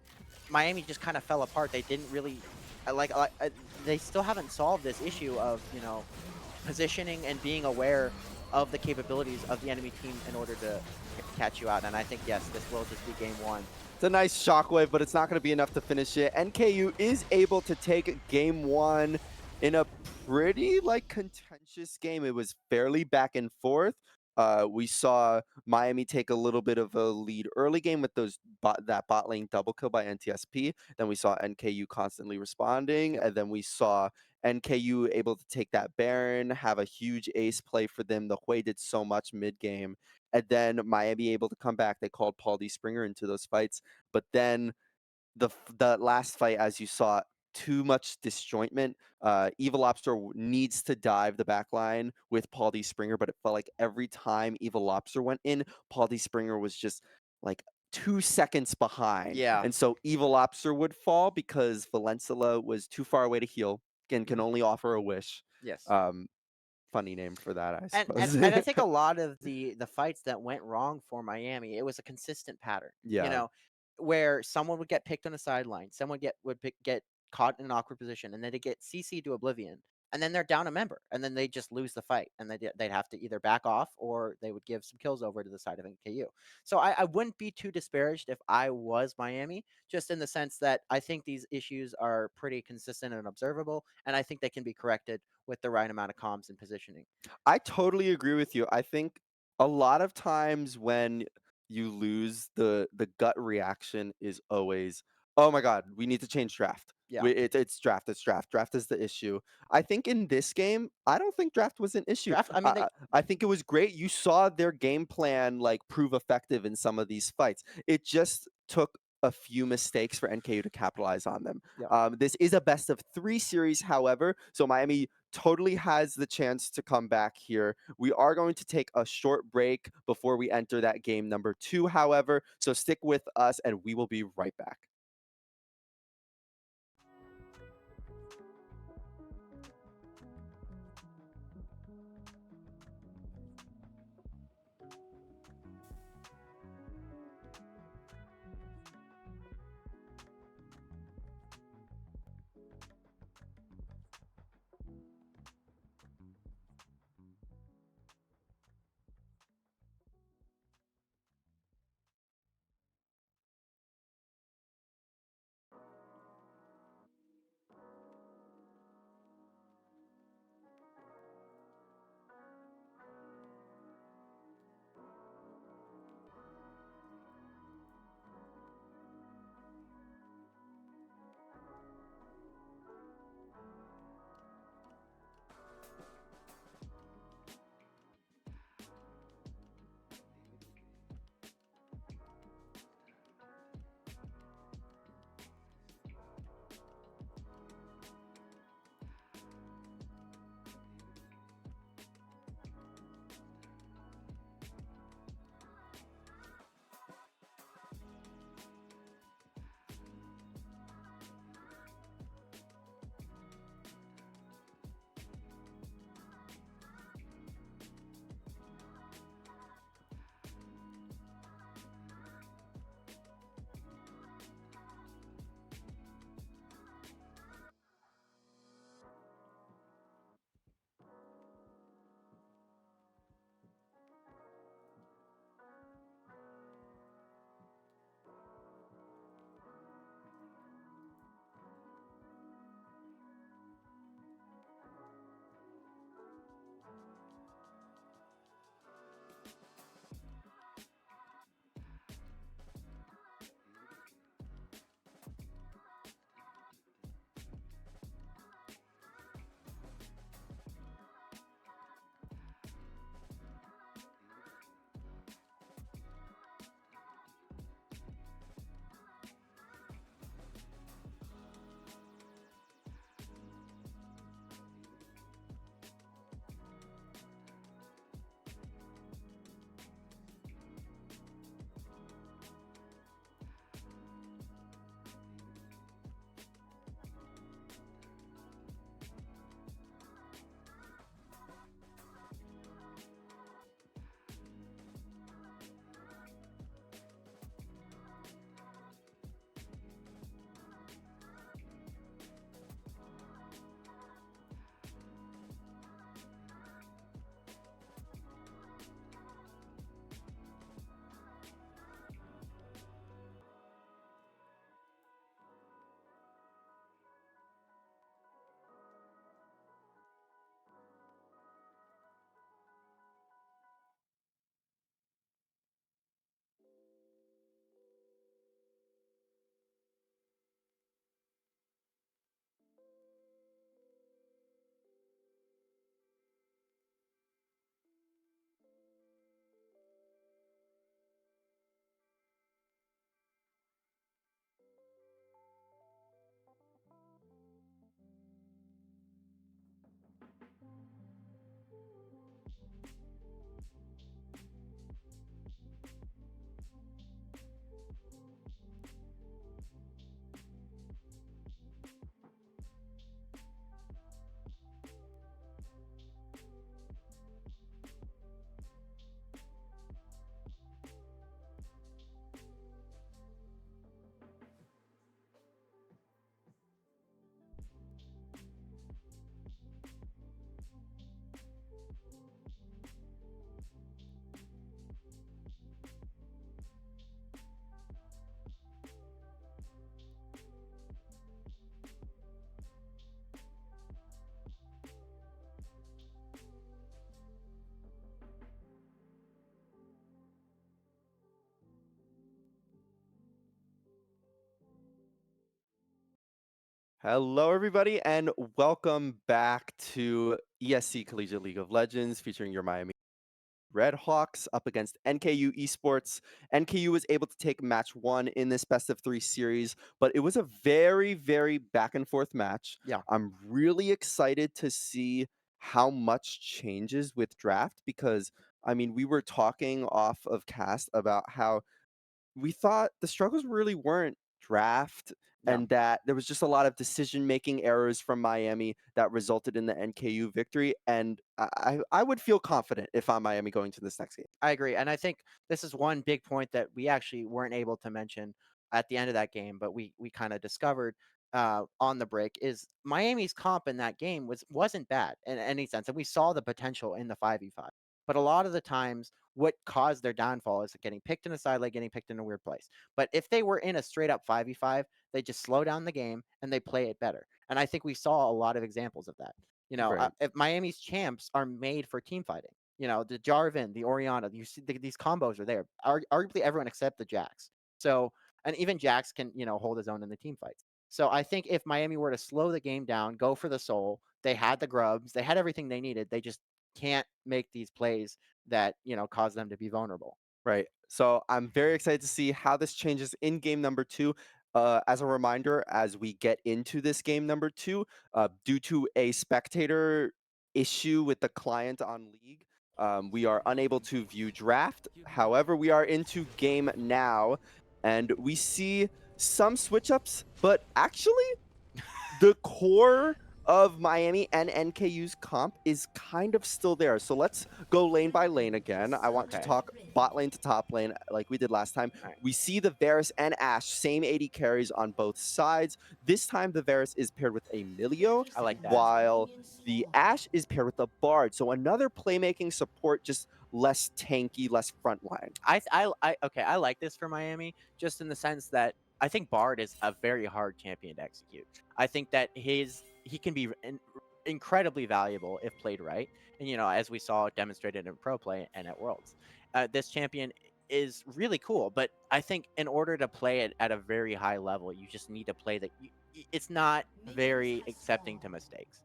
Miami just kind of fell apart. They didn't really they still haven't solved this issue of positioning and being aware of the capabilities of the enemy team in order to catch you out. And I think yes, this will just be game 1. It's a nice shockwave, but it's not going to be enough to finish it. NKU is able to take game 1 in a pretty contentious game. It was fairly back and forth. We saw Miami take a little bit of a lead early game with that bot lane double kill by NTSP. Then we saw NKU constantly responding, Yep. and then we saw NKU able to take that Baron, have a huge ace play for them. The Hui did so much mid game, and then Miami able to come back. They called Paul D. Springer into those fights, but then the last fight, as you saw, too much disjointment. Evil Lobster needs to dive the back line with Paul D. Springer, but it felt like every time Evil Lobster went in, Paul D. Springer was just like 2 seconds behind. Yeah. And so Evil Lobster would fall because Valencia was too far away to heal and can Mhm. only offer a wish. Yes. Um, Funny name for that, I And suppose. and I think a lot of the fights that went wrong for Miami, it was a consistent pattern, Yeah. where someone would get picked on a sideline, someone get caught in an awkward position, and then they get CC'd to oblivion, and then they're down a member, and then they just lose the fight, and they'd have to either back off or they would give some kills over to the side of NKU. So I wouldn't be too disparaged if I was Miami, just in the sense that I think these issues are pretty consistent and observable, and I think they can be corrected with the right amount of comms and positioning. I totally agree with you. I think a lot of times when you lose, the gut reaction is always, "Oh my god, we need to change draft. Yeah. It's draft. It's draft. Draft is the issue." I think in this game, I don't think draft was an issue. Draft I I, mean, they I I think it was great. You saw their game plan like prove effective in some of these fights. It just took a few mistakes for NKU to capitalize on them. yeah. This is a best of three series, however, so Miami totally has the chance to come back here. We are going to take a short break before we enter that game number two, however. So stick with us and we will be right back. Hello, everybody, and welcome back to ESC Collegiate League of Legends, featuring your Miami Redhawks up against NKU Esports. NKU was able to take match one in this best of three series, but it was a very, very back and forth match. Yeah, I'm really excited to see how much changes with draft because, I mean, we were talking off of cast about how we thought the struggles really weren't draft yeah. and that there was just a lot of decision making errors from Miami that resulted in the NKU victory. And I would feel confident if I'm Miami going to this next game. I agree, and I think this is one big point that we actually weren't able to mention at the end of that game, but we kind of discovered on the break is Miami's comp in that game wasn't bad in any sense, and we saw the potential in the 5v5. But a lot of the times, what caused their downfall is getting picked in a side lane, getting picked in a weird place. But if they were in a straight up 5v5, they just slow down the game and they play it better. And I think we saw a lot of examples of that. Right. If Miami's champs are made for team fighting, the Jarvan, the Orianna, you see these combos are there. Arguably everyone except the Jax. So, and even Jax can, hold his own in the team fights. So I think if Miami were to slow the game down, go for the soul, they had the grubs, they had everything they needed. They just can't make these plays that, cause them to be vulnerable. Right. So I'm very excited to see how this changes in game number two. As a reminder, as we get into this game number two, due to a spectator issue with the client on League, we are unable to view draft. However, we are into game now, and we see some switch ups, but actually the core of Miami and NKU's comp is kind of still there. So let's go lane by lane again. I want to Okay. talk bot lane to top lane like we did last time. All right. We see the Varus and Ashe, same 80 carries on both sides. This time the Varus is paired with a Milio, I like that. while the Ashe is paired with a Bard. So another playmaking support, just less tanky, less frontline. Okay, I like this for Miami just in the sense that I think Bard is a very hard champion to execute. I think that he can be incredibly valuable if played right, and as we saw demonstrated in pro play and at Worlds, this champion is really cool. But I think in order to play it at a very high level, you just need to play that. It's not very accepting to mistakes.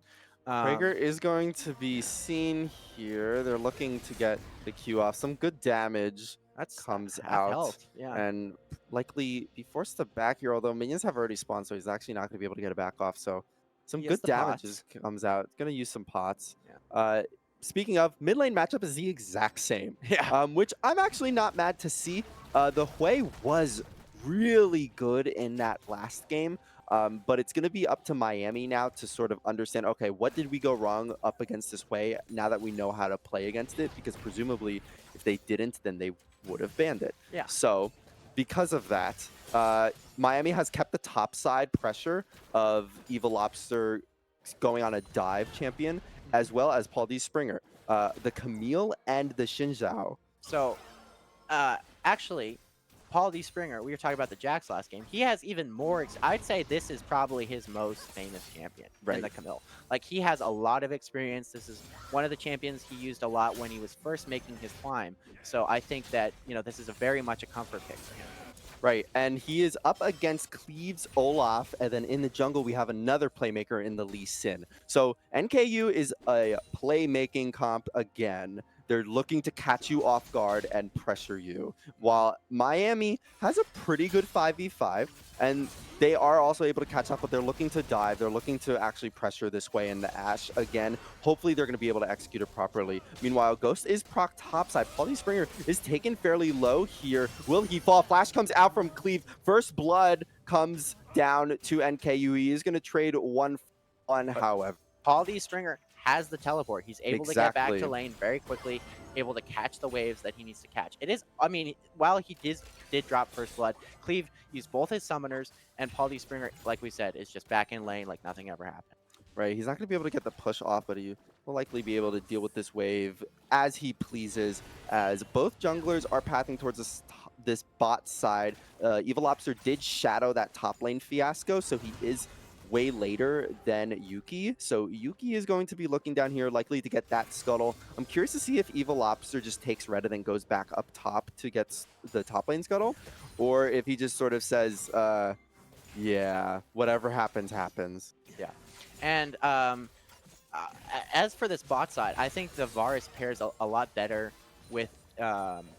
Prager Um, is going to be seen here. They're looking to get the Q off. Some good damage that's comes half out health. Yeah, and likely be forced to back here, although minions have already spawned, so he's actually not going to be able to get it back off. So some he has good the damages pots. comes out. It's going to use some pots. Yeah, Uh, Speaking of, mid lane matchup is the exact same, yeah. which I'm actually not mad to see. The Hui was really good in that last game. But it's going to be up to Miami now to sort of understand, okay, what did we go wrong up against this way now that we know how to play against it? Because presumably, if they didn't, then they would have banned it. Yeah. So because of that, Miami has kept the top side pressure of Evil Lobster going on a dive champion, as well as Paul D. Springer. The Camille and the Xinjiao. So, uh, actually, Paul D. Springer, we were talking about the Jax last game. He has even more. I'd say this is probably his most famous champion in Right. the Camille. Like, he has a lot of experience. This is one of the champions he used a lot when he was first making his climb. So I think that, this is a very much a comfort pick for him. Right, and he is up against Cleaves Olaf, and then in the jungle we have another playmaker in the Lee Sin. So NKU is a playmaking comp again. They're looking to catch you off guard and pressure you. While Miami has a pretty good 5v5, and they are also able to catch up, but they're looking to dive. They're looking to actually pressure this way in the Ash again. Hopefully, they're going to be able to execute it properly. Meanwhile, Ghost is proc topside. Paulie Springer is taken fairly low here. Will he fall? Flash comes out from Cleve. First blood comes down to NKU. He is going to trade 1-1, But however. Paulie Stringer has the teleport. He's able to get back to Exactly. lane very quickly, able to catch the waves that he needs to catch. It is, I mean, while he did drop first blood, Cleve used both his summoners, and Paulie Springer, like we said, is just back in lane like nothing ever happened. Right, he's not going to be able to get the push off, but he will likely be able to deal with this wave as he pleases, as both junglers are pathing towards this bot side. Evil Lobster did shadow that top lane fiasco, so he is way later than Yuki. So Yuki is going to be looking down here, likely to get that scuttle. I'm curious to see if Evil Lobster just takes red and then goes back up top to get the top lane scuttle, or if he just sort of says, yeah, whatever happens, happens. Yeah. And as for this bot side, I think the Varus pairs a lot better with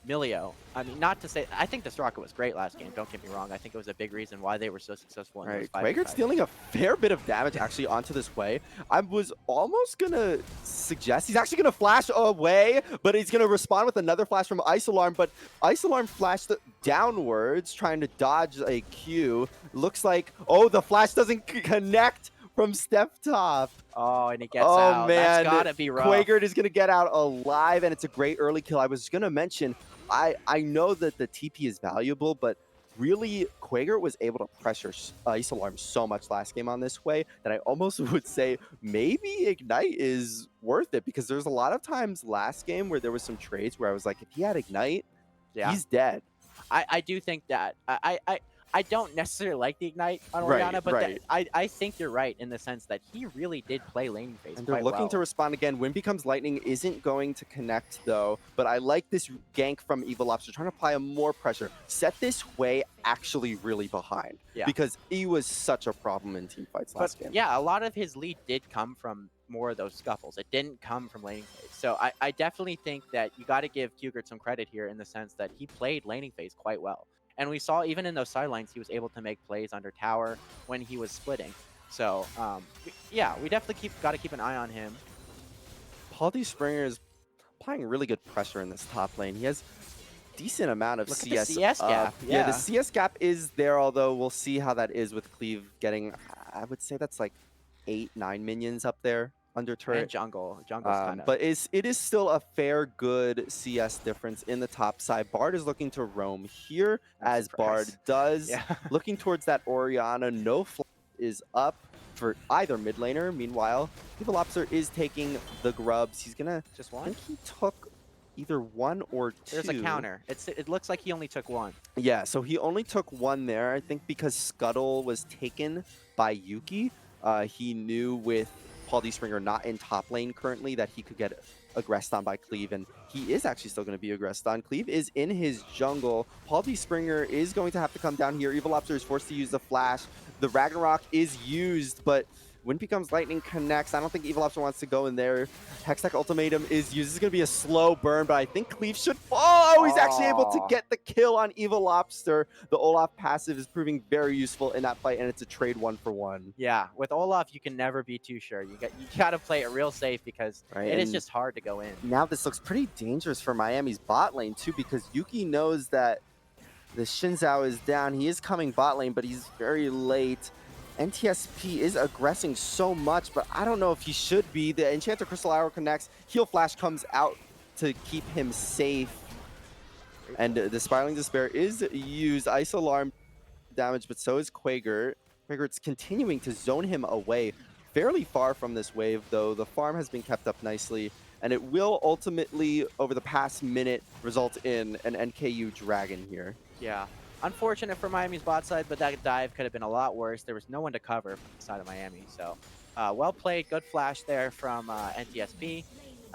Milio. I mean, not to say, I think this rocket was great last game, don't get me wrong. I think it was a big reason why they were so successful in All those right, 5 Quaker's dealing a fair bit of damage actually onto this way. I was almost gonna suggest he's actually gonna flash away, but he's gonna respond with another flash from Ice Alarm, but Ice Alarm flashed downwards, trying to dodge a Q. Looks like, oh, the flash doesn't connect from Step Top. Oh, and he gets Oh out. That's man, gotta be rough. Quaker is gonna get out alive, and it's a great early kill. I was gonna mention, I know that the TP is valuable, but really Quaker was able to pressure Ice Alarm so much last game on this way that I almost would say maybe Ignite is worth it, because there's a lot of times last game where there was some trades where I was like, if he had Ignite, Yeah. he's dead. I do think that I don't necessarily like the Ignite on Right, Orianna, but right. I think you're right in the sense that he really did play laning phase And they're quite looking well. to respond again. Wind Becomes Lightning isn't going to connect, though. But I like this gank from Evil Lobster, trying to apply more pressure. Set this way actually really behind. Yeah. Because he was such a problem in team fights last game. Yeah, a lot of his lead did come from more of those scuffles. It didn't come from laning phase. So I definitely think that you got to give Kugert some credit here in the sense that he played laning phase quite well. And we saw even in those sidelines, he was able to make plays under tower when he was splitting. So, yeah, we definitely got to keep an eye on him. Paulie Springer is applying really good pressure in this top lane. He has decent amount of Look CS, at the CS gap. Yeah, the CS gap is there, although we'll see how that is with Cleve getting, I would say that's like 8-9 minions up there under turret. And jungle's kind of. But it is still a fair good CS difference in the top side. Bard is looking to roam here, as Bard does. Yeah. Looking towards that Orianna. No flash is up for either mid laner. Meanwhile, Evil Lobster is taking the grubs. He's gonna, Just I one? think he took either one or two. There's a counter. It looks like he only took one. Yeah, so he only took one there. I think because Scuttle was taken by Yuki. He knew with Paulie Springer not in top lane currently that he could get aggressed on by Cleve, and he is actually still going to be aggressed on. Cleve is in his jungle. Paulie Springer is going to have to come down here. Evil Lobster is forced to use the flash. The Ragnarok is used, but Wind Becomes Lightning connects. I don't think Evil Lobster wants to go in there. Hextech Ultimatum is used. This is going to be a slow burn, but I think Cleve should fall. Oh, he's actually able to get the kill on Evil Lobster. The Olaf passive is proving very useful in that fight, and it's a trade 1-for-1. Yeah, with Olaf, you can never be too sure. You got to play it real safe because it is just hard to go in. Now this looks pretty dangerous for Miami's bot lane, too, because Yuki knows that the Xin Zhao is down. He is coming bot lane, but he's very late. NTSP is aggressing so much, but I don't know if he should be. The Enchanter Crystal Arrow connects. Heal Flash comes out to keep him safe. And the Spiraling Despair is used. Ice Alarm damage, but so is Quaker. Quaker's continuing to zone him away. Fairly far from this wave, though. The farm has been kept up nicely, and it will ultimately, over the past minute, result in an NKU Dragon here. Yeah. Unfortunate for Miami's bot side, but that dive could have been a lot worse. There was no one to cover from the side of Miami. So, well played. Good flash there from NTSP.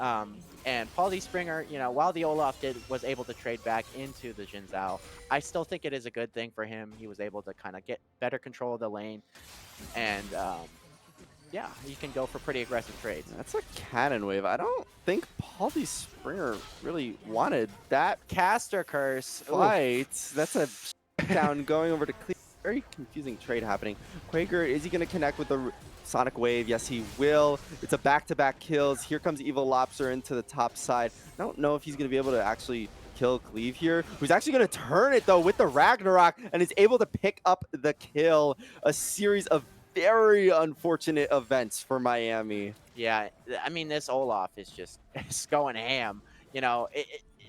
And Paulie Springer, you know, while the Olaf was able to trade back into the Xin Zhao, I still think it is a good thing for him. He was able to kind of get better control of the lane. And, yeah, you can go for pretty aggressive trades. That's a cannon wave. I don't think Paulie Springer really wanted that Caster curse. Ooh. fight. That's a down going over to Cleve. Very confusing trade happening. Quaker, is he going to connect with the Sonic Wave? Yes, he will. It's a back-to-back kills. Here comes Evil Lobster into the top side. I don't know if he's going to be able to actually kill Cleve here, who's actually going to turn it, though, with the Ragnarok, and is able to pick up the kill. A series of very unfortunate events for Miami. Yeah, I mean, this Olaf is just it's going ham. You know,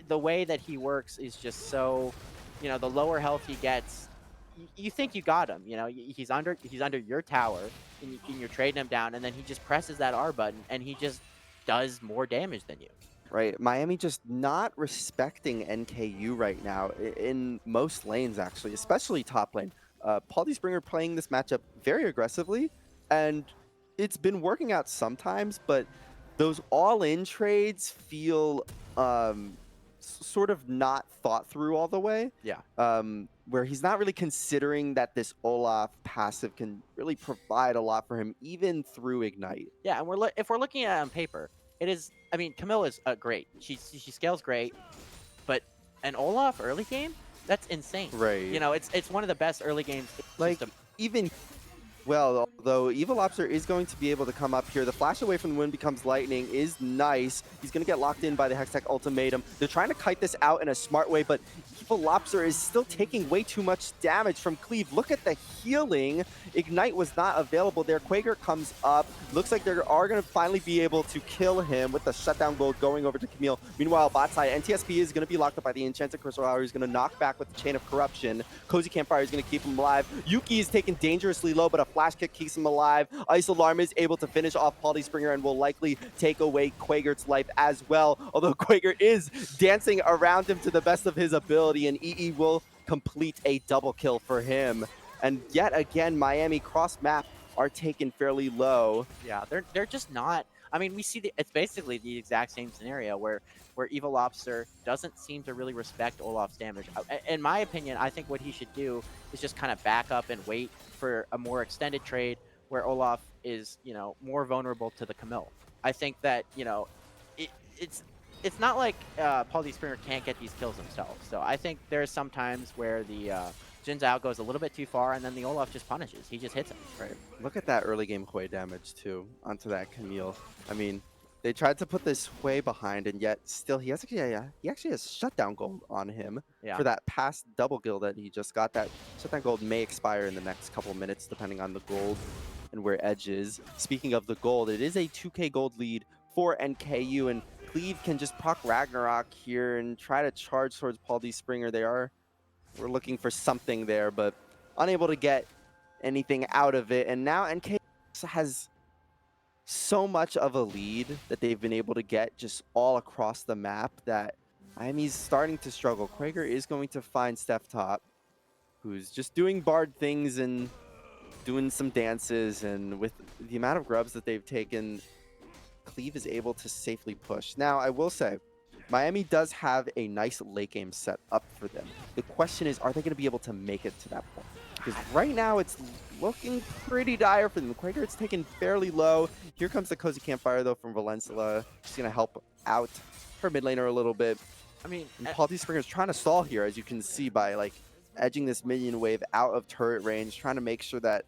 the way that he works is just so, you know, the lower health he gets, you think you got him. You know, he's under your tower, and you're trading him down, and then he just presses that R button, and he just does more damage than you. Right, Miami just not respecting NKU right now in most lanes, actually, especially top lane. Paulie Springer playing this matchup very aggressively, and it's been working out sometimes, but those all-in trades feel sort of not thought through all the way. Yeah. Where he's not really considering that this Olaf passive can really provide a lot for him, even through Ignite. Yeah, and if we're looking at it on paper, it is. I mean, Camilla's great. She scales great, but an Olaf early game, that's insane. Right. You know, it's one of the best early games. Like, even well, although Evil Lobster is going to be able to come up here. The flash away from the wind becomes lightning is nice. He's going to get locked in by the Hextech Ultimatum. They're trying to kite this out in a smart way, but Evil Lobster is still taking way too much damage from Cleve. Look at the healing. Ignite was not available there. Quaker comes up. Looks like they are going to finally be able to kill him with the shutdown gold going over to Camille. Meanwhile, bot side, NTSP is going to be locked up by the Enchanted Crystal Hour. He's going to knock back with the Chain of Corruption. Cozy Campfire is going to keep him alive. Yuki is taken dangerously low, but a flash kick keeps him alive. Ice Alarm is able to finish off Paulie Springer and will likely take away Quagert's life as well. Although Quager is dancing around him to the best of his ability, and EE will complete a double kill for him. And yet again, Miami cross map are taken fairly low. Yeah, they're just not. I mean, we see it's basically the exact same scenario where Evil Lobster doesn't seem to really respect Olaf's damage. In my opinion, I think what he should do is just kind of back up and wait for a more extended trade where Olaf is, you know, more vulnerable to the Camille. I think that, you know, it's not like Paulie Springer can't get these kills himself. So I think there's some times where the Jin Zhao goes a little bit too far, and then the Olaf just punishes. He just hits him. Right. Look at that early game Hui damage, too, onto that Camille. I mean, they tried to put this Hui behind, and yet still he actually has shutdown gold on him for that past double kill that he just got. That shutdown gold may expire in the next couple minutes, depending on the gold and where Edge is. Speaking of the gold, it is a 2k gold lead for NKU, and Cleve can just proc Ragnarok here and try to charge towards Paulie Springer. We're looking for something there, but unable to get anything out of it. And now NK has so much of a lead that they've been able to get just all across the map that Miami's starting to struggle. Quaker is going to find Steph Top, who's just doing Bard things and doing some dances. And with the amount of grubs that they've taken, Cleve is able to safely push. Now, I will say, Miami does have a nice late game set up for them. The question is, are they going to be able to make it to that point? Because right now it's looking pretty dire for them. Quaker, it's taken fairly low. Here comes the Cozy Campfire, though, from Valencia. Just going to help out her mid laner a little bit. I mean, Paulie Springer's trying to stall here, as you can see, by like edging this minion wave out of turret range, trying to make sure that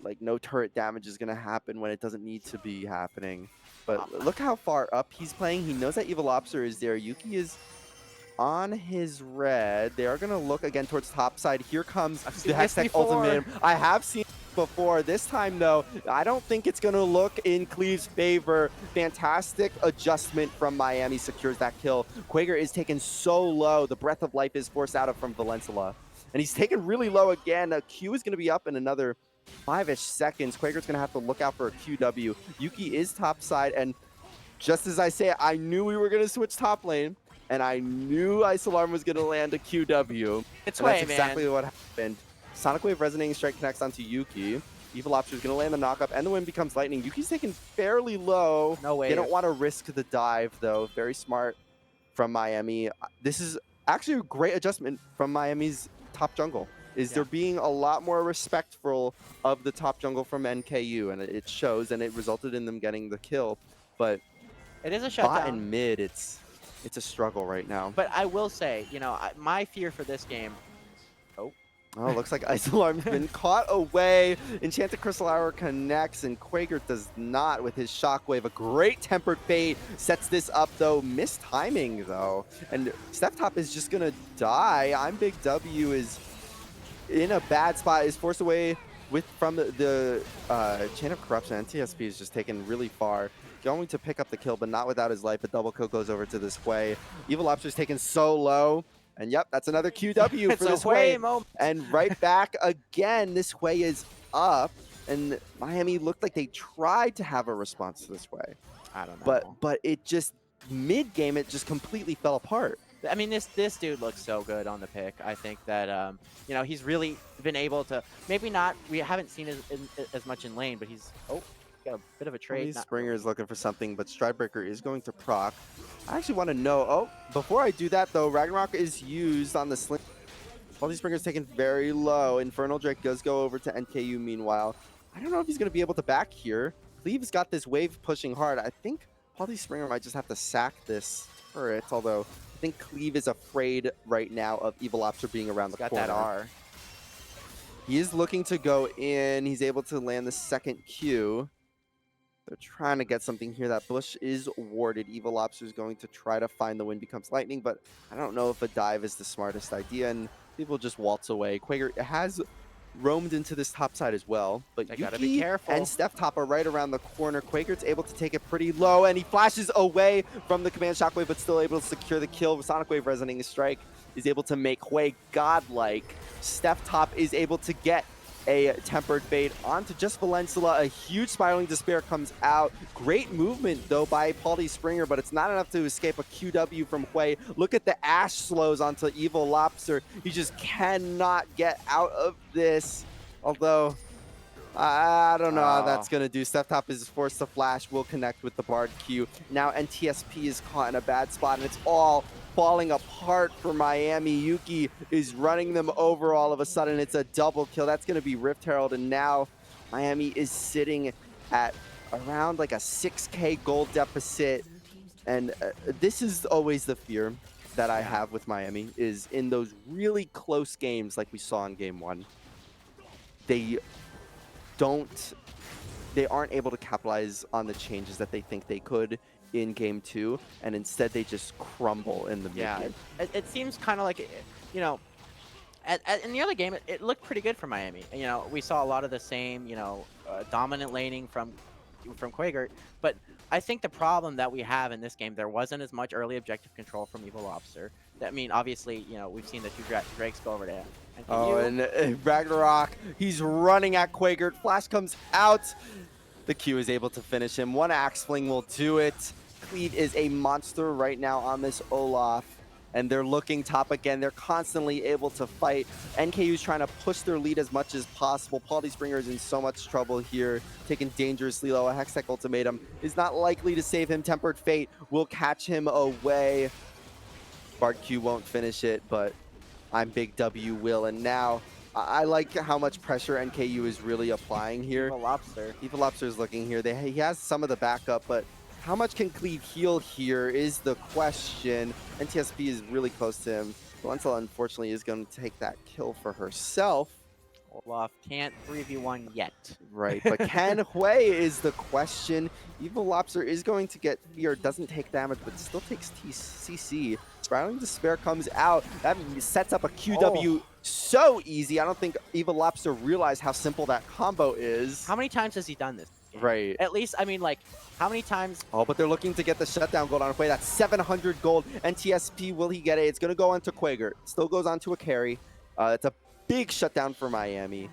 like no turret damage is going to happen when it doesn't need to be happening. But look how far up he's playing. He knows that Evil Lobster is there. Yuki is on his red. They are going to look again towards top side. Here comes the Hextech Ultimatum. I have seen it before. This time, though, I don't think it's going to look in Cleve's favor. Fantastic adjustment from Miami secures that kill. Quaker is taken so low. The Breath of Life is forced out of from Valencia. And he's taken really low again. Q is going to be up in another 5-ish seconds. Quaker's going to have to look out for a QW. Yuki is top side, and just as I say it, I knew we were going to switch top lane, and I knew Ice Alarm was going to land a QW. It's That's exactly what happened. Sonic Wave Resonating Strike connects onto Yuki. Evil Lobster is going to land the knockup, and the wind becomes lightning. Yuki's taken fairly low. No way. They don't want to risk the dive, though. Very smart from Miami. This is actually a great adjustment from Miami's top jungle. is Yeah. they're being a lot more respectful of the top jungle from NKU, and it shows, and it resulted in them getting the kill. But It is a bot shutdown. and mid, it's a struggle right now. But I will say, my fear for this game. Oh, Oh, looks like Ice Alarm's been caught away. Enchanted Crystal Hour connects, and Quaker does not with his Shockwave. A great Tempered Fate sets this up, though. Missed timing, though. And Steph Top is just going to die. I'm Big W is in a bad spot, is forced away from the Chain of Corruption. And TSP is just taken really far. Going to pick up the kill, but not without his life. A double kill goes over to this Hui. Evil Lobster's taken so low. And yep, that's another QW it's for a this way Hui. moment. And right back again, this Hui is up. And Miami looked like they tried to have a response to this Hui. I don't know. But it just, mid-game, it just completely fell apart. I mean, this dude looks so good on the pick. I think that he's really been able to. Maybe not. We haven't seen as much in lane, but he's got a bit of a trade. Springer is looking for something, but Stridebreaker is going to proc. I actually want to know. Oh, before I do that though, Ragnarok is used on the Sling. Springer's taken very low. Infernal Drake does go over to NKU. Meanwhile, I don't know if he's going to be able to back here. Cleave's got this wave pushing hard. I think Springer might just have to sack this turret, although I think Cleve is afraid right now of Evil Lobster being around the got corner. that R. He is looking to go in. He's able to land the second Q. They're trying to get something here. That bush is warded. Evil Lobster is going to try to find the Wind Becomes Lightning, but I don't know if a dive is the smartest idea, and people just waltz away. Quaker has roamed into this top side as well, but They Yuki gotta be careful. and Steph Top are right around the corner. Quaker's able to take it pretty low, and he flashes away from the Command Shockwave, but still able to secure the kill. Sonic Wave Resonating Strike is able to make Hui godlike. Steph Top is able to get a Tempered Fate onto just Valensula. A huge Spiraling Despair comes out. Great movement, though, by Paulie Springer, but it's not enough to escape a QW from Hui. Look at the Ash slows onto Evil Lobster. He just cannot get out of this. Although, I don't know how that's going to do. Steph Top is forced to flash. Will connect with the Bard Q. Now NTSP is caught in a bad spot, and it's all falling apart for Miami. Yuki is running them over all of a sudden. It's a double kill. That's going to be Rift Herald, and now Miami is sitting at around like a 6K gold deficit. And this is always the fear that I have with Miami, is in those really close games like we saw in game 1. They aren't able to capitalize on the changes that they think they could in game 2, and instead they just crumble in the mid-game. It seems kind of like, in the other game, it looked pretty good for Miami. We saw a lot of the same, dominant laning from Quaker, but I think the problem that we have in this game, there wasn't as much early objective control from Evil Lobster. I mean, obviously, we've seen the two Drakes go over to NKU. Oh, and Ragnarok, he's running at Quaker. Flash comes out. The Q is able to finish him. One Axe Fling will do it. Cleave is a monster right now on this Olaf, and they're looking top again. They're constantly able to fight. NKU's trying to push their lead as much as possible. Paulie Springer is in so much trouble here, taken dangerously low. A Hextech Ultimatum is not likely to save him. Tempered Fate will catch him away. Bard Q won't finish it, but I'm Big W will, and now I like how much pressure NKU is really applying here. Evil Lobster. Evil Lobster is looking here. He has some of the backup, but how much can Cleve heal here is the question. NTSP is really close to him. Valensula, unfortunately, is going to take that kill for herself. Olaf can't 3v1 yet. Right, but can Hui is the question. Evil Lobster is going to get fear, doesn't take damage, but still takes CC. Spiraling Despair comes out. That sets up a QW so easy. I don't think Evil Lobster realized how simple that combo is. How many times has he done this? Right. At least, I mean, like, how many times? Oh, but they're looking to get the shutdown gold on Hui. That's 700 gold. NTSP, will he get it? It's going to go on to Quaker. Still goes on to a carry. It's a big shutdown for Miami,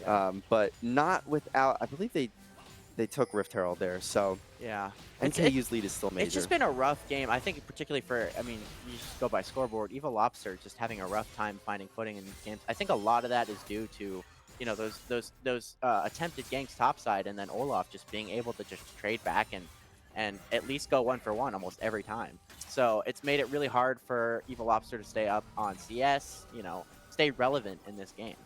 but not without, I believe they took Rift Herald there, so yeah. NKU's lead is still major. It's just been a rough game. I think particularly for, I mean, you just go by scoreboard. Evil Lobster just having a rough time finding footing in these games. I think a lot of that is due to, those attempted ganks topside, and then Olaf just being able to just trade back and at least go 1-for-1 almost every time. So it's made it really hard for Evil Lobster to stay up on CS, stay relevant in this game.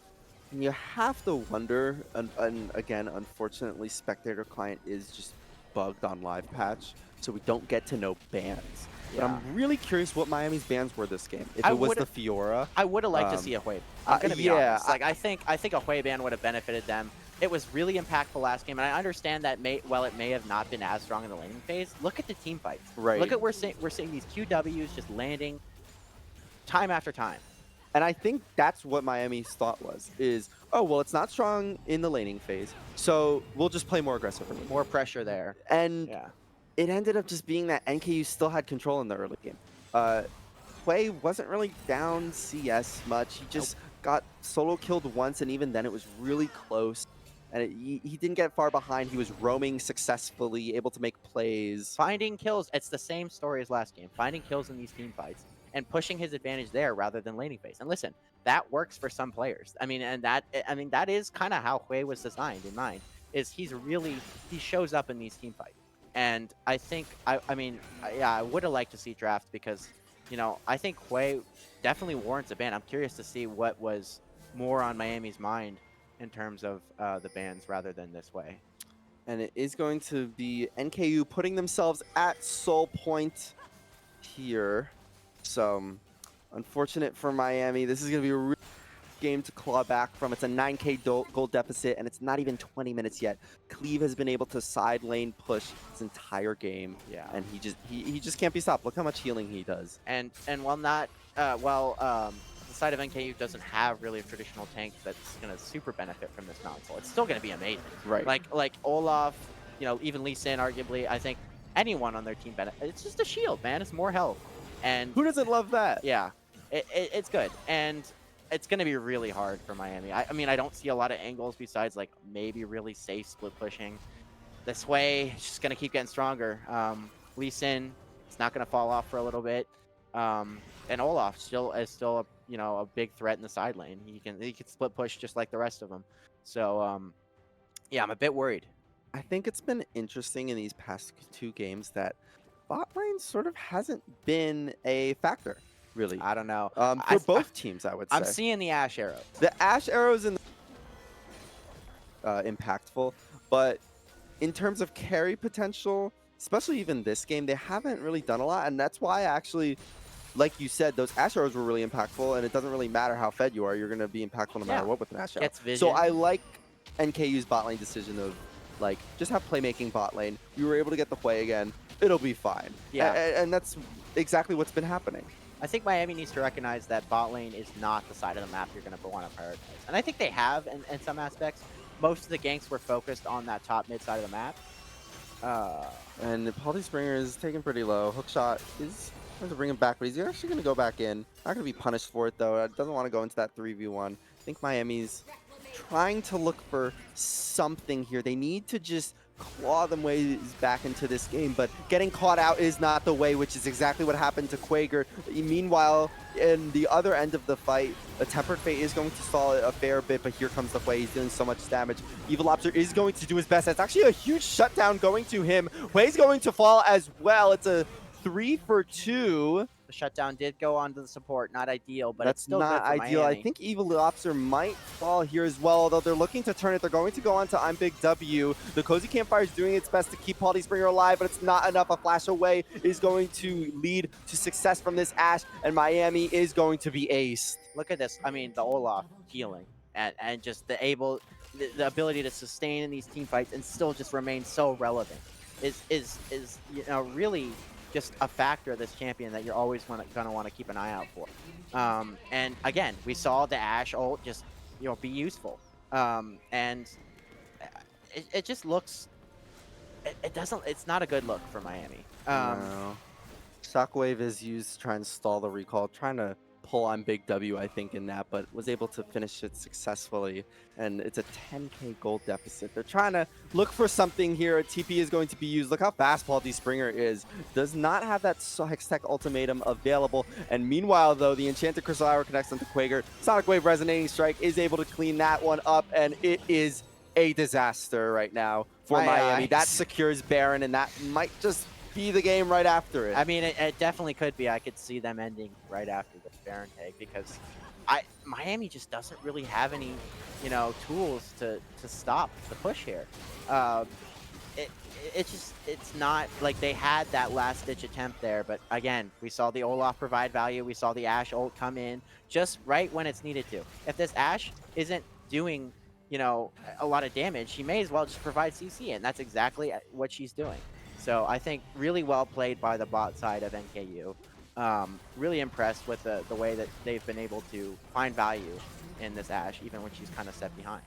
You have to wonder, and again, unfortunately, Spectator Client is just bugged on live patch, so we don't get to know bans. But Yeah. I'm really curious what Miami's bans were this game. If I it was would the Fiora, I would have liked to um, see a Hwei. I'm gonna be yeah, honest. Like I think a Hwei ban would have benefited them. It was really impactful last game, and I understand that while it may have not been as strong in the laning phase, look at the team fights. Look right. at we're seeing these QWs just landing time after time. And I think that's what Miami's thought was, is, oh, well, it's not strong in the laning phase, so we'll just play more aggressive early. More pressure there. And Yeah. it ended up just being that NKU still had control in the early game. Uh, Quay wasn't really down CS much. He Nope. just got solo killed once, and even then it was really close. And he didn't get far behind. He was roaming successfully, able to make plays. Finding kills, it's the same story as last game. Finding kills in these team fights and pushing his advantage there rather than laning phase. And listen, that works for some players. That is kind of how Hwei was designed in mind. Is he shows up in these team fights. And I think yeah, I would have liked to see draft because, I think Hwei definitely warrants a ban. I'm curious to see what was more on Miami's mind in terms of the bans rather than this way. And it is going to be NKU putting themselves at soul point here. So, unfortunate for Miami. This is going to be a real game to claw back from. It's a 9K gold deficit, and it's not even 20 minutes yet. Cleve has been able to side lane push his entire game, Yeah. and he just can't be stopped. Look how much healing he does. And while the side of NKU doesn't have really a traditional tank that's gonna super benefit from this console, it's still gonna be amazing. Right. Like Olaf, even Lee Sin, arguably, I think anyone on their team benefit. It's just a shield, man. It's more health, and Who doesn't love that? yeah, it's good, and it's gonna be really hard for Miami. I don't see a lot of angles besides like maybe really safe split pushing. This way, it's just gonna keep getting stronger. Lee Sin, it's not gonna fall off for a little bit. And Olaf is still a big threat in the side lane. He can split push just like the rest of them. So yeah, I'm a bit worried. I think it's been interesting in these past 2 games that bot lane sort of hasn't been a factor, really. I don't know. For both teams, I would say. I'm seeing the Ash arrow. The Ash arrows in impactful, but in terms of carry potential, especially even this game, they haven't really done a lot, and that's why actually, like you said, those Ash arrows were really impactful, and it doesn't really matter how fed you are, you're going to be impactful no matter what with an Ash arrow. Gets vision. So I like NKU's bot lane decision of, like, just have playmaking bot lane. We were able to get the play again. It'll be fine. Yeah. And that's exactly what's been happening. I think Miami needs to recognize that bot lane is not the side of the map you're going to want to prioritize. And I think they have in some aspects. Most of the ganks were focused on that top mid side of the map. And Paldy Springer is taken pretty low. Hookshot is going to bring him back, but he's actually going to go back in. Not going to be punished for it, though. Doesn't want to go into that 3v1. I think Miami's trying to look for something here. They need to just claw them ways back into this game, but getting caught out is not the way, which is exactly what happened to Quaker. Meanwhile, in the other end of the fight, a Tempered Fate is going to stall it a fair bit, but here comes the Hwei. He's doing so much damage. Evil Lobster is going to do his best. That's actually a huge shutdown going to him. Hwei's going to fall as well. It's a 3 for 2. The shutdown did go onto the support. Not ideal, but That's it's still not good for ideal. Miami. I think Evil Lobster might fall here as well, although they're looking to turn it. They're going to go on to I'm Big W. The Cozy Campfire is doing its best to keep Paldy Springer alive, but it's not enough. A flash away is going to lead to success from this Ash, and Miami is going to be aced. Look at this. I mean, the Olaf healing and just the ability to sustain in these team fights and still just remain so relevant is really just a factor of this champion that you're always gonna want to keep an eye out for. And again, we saw the Ash ult just be useful. And it just looks. It doesn't. It's not a good look for Miami. No. Shockwave is used to try and stall the recall, trying to pull on Big W, I think, in that, but was able to finish it successfully. And it's a 10k gold deficit. They're trying to look for something here. A TP is going to be used. Look how fast Paldy Springer is. Does not have that Hextech ultimatum available. And meanwhile, though, the Enchanted Crystal Arrow connects onto Quaker. Sonic Wave Resonating Strike is able to clean that one up, and it is a disaster right now for Miami. That secures Baron, and that might just be the game right after it. I mean, it definitely could be. I could see them ending right after the Baron take because I Miami just doesn't really have any, tools to stop the push here. Um, it's just it's not like they had that last ditch attempt there, but again, we saw the Olaf provide value. We saw the Ashe ult come in just right when it's needed to. If this Ashe isn't doing, a lot of damage, she may as well just provide CC, and that's exactly what she's doing. So I think really well played by the bot side of NKU. Really impressed with the way that they've been able to find value in this Ashe, even when she's kind of set behind.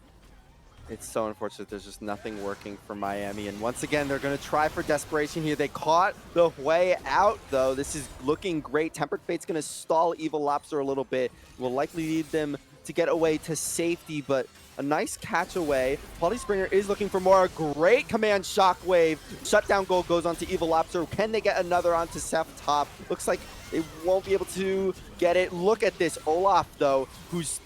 It's so unfortunate there's just nothing working for Miami. And once again, they're going to try for desperation here. They caught the way out, though. This is looking great. Tempered Fate's going to stall Evil Lobster a little bit. Will likely lead them to get away to safety, but a nice catch away. Polly Springer is looking for more. Great command shockwave. Shutdown goal goes onto Evil Lobster. Can they get another onto Seth Top? Looks like they won't be able to get it. Look at this Olaf, though, who's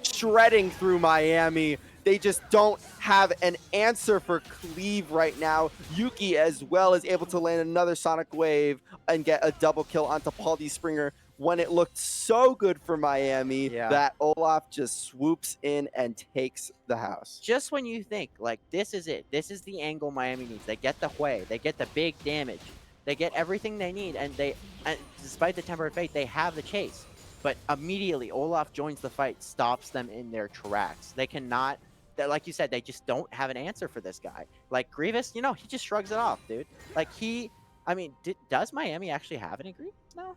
shredding through Miami. They just don't have an answer for Cleave right now. Yuki as well is able to land another Sonic Wave and get a double kill onto Paul D. Springer when it looked so good for Miami Yeah. that Olaf just swoops in and takes the house. Just when you think, like, this is it, this is the angle Miami needs. They get the Hwei, they get the big damage, they get everything they need, and despite the Tempered Fate, they have the chase. But immediately, Olaf joins the fight, stops them in their tracks. They cannot, like you said, they just don't have an answer for this guy. Like, Grievous, he just shrugs it off, dude. Like, I mean, does Miami actually have any Grievous? No,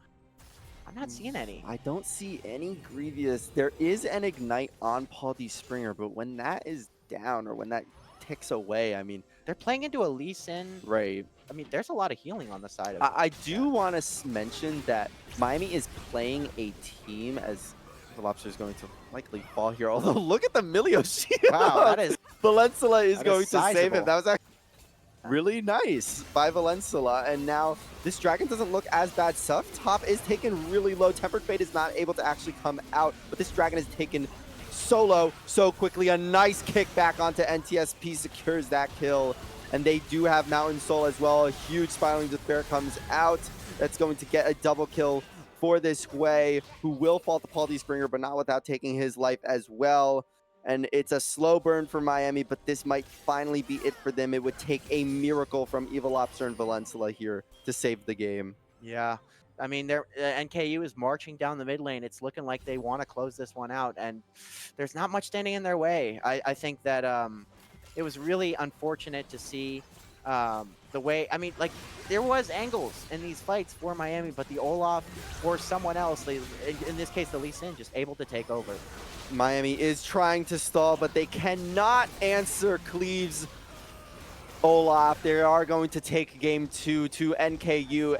I'm not seeing any. I don't see any Grievous. There is an Ignite on Paul D. Springer, but when that is down or when that ticks away, I mean, They're playing into a Lee Sin. right. I mean, there's a lot of healing on the side of I yeah. do want to mention that Miami is playing a team as the Lobster is going to likely fall here. Although, look at the Milio shield. Wow, that is Valensula is that going is to save him. sizable. That was actually really nice by Valensula. And now this dragon doesn't look as bad. Suff top is taken really low. Tempered Fate is not able to actually come out, but this dragon is taken solo so quickly. A nice kick back onto NTSP secures that kill. And they do have Mountain Soul as well. A huge Spiraling Despair comes out. That's going to get a double kill for this Hwei, who will fall to Paul D. Springer, but not without taking his life as well. And it's a slow burn for Miami, but this might finally be it for them. It would take a miracle from Evil Lobster and Valensula here to save the game. Yeah. I mean, NKU is marching down the mid lane. It's looking like they want to close this one out, and there's not much standing in their way. I think that it was really unfortunate to see the way. I mean, like, there was angles in these fights for Miami, but the Olaf or someone else, in this case the Lee Sin, just able to take over. Miami is trying to stall, but they cannot answer Cleave's Olaf. They are going to take game 2 to NKU.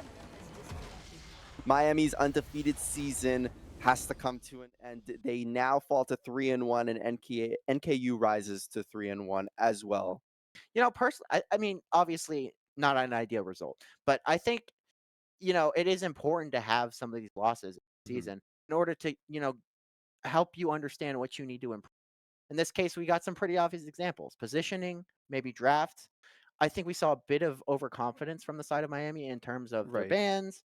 Miami's undefeated season has to come to an end. They now fall to 3-1, and NKU rises to 3-1 as well. Personally, I mean, obviously not an ideal result, but I think it is important to have some of these losses this Mhm. season in order to help you understand what you need to improve. In this case, we got some pretty obvious examples: positioning, maybe draft. I think we saw a bit of overconfidence from the side of Miami in terms of their Right. bans.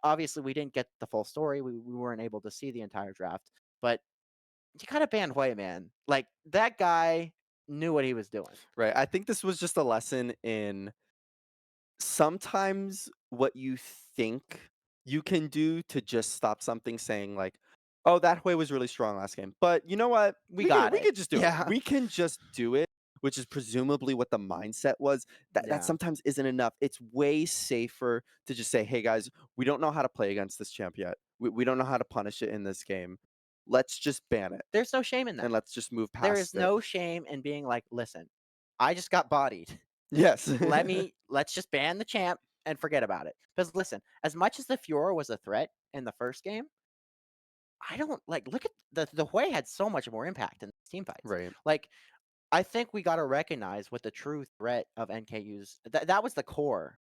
Obviously, we didn't get the full story. We weren't able to see the entire draft, but you gotta ban Hwei, man. Like, that guy knew what he was doing. Right. I think this was just a lesson in sometimes what you think you can do to just stop something, saying like, "Oh, that Hwei was really strong last game." But you know what? We got We it. could just do it. Yeah. We can just do it, which is presumably what the mindset was. That Yeah. sometimes isn't enough. It's way safer to just say, "Hey guys, we don't know how to play against this champ yet. We don't know how to punish it in this game. Let's just ban it There's no shame in and that. let's just move There is past it." no shame in being like, listen, I just got bodied. Yes. Let's just ban the champ and forget about it. Because listen, as much as the Fiora was a threat in the first game, I don't like look at the Hwei had so much more impact in these team fights. Right. Like, I think we gotta recognize what the true threat of NKU's that was the core.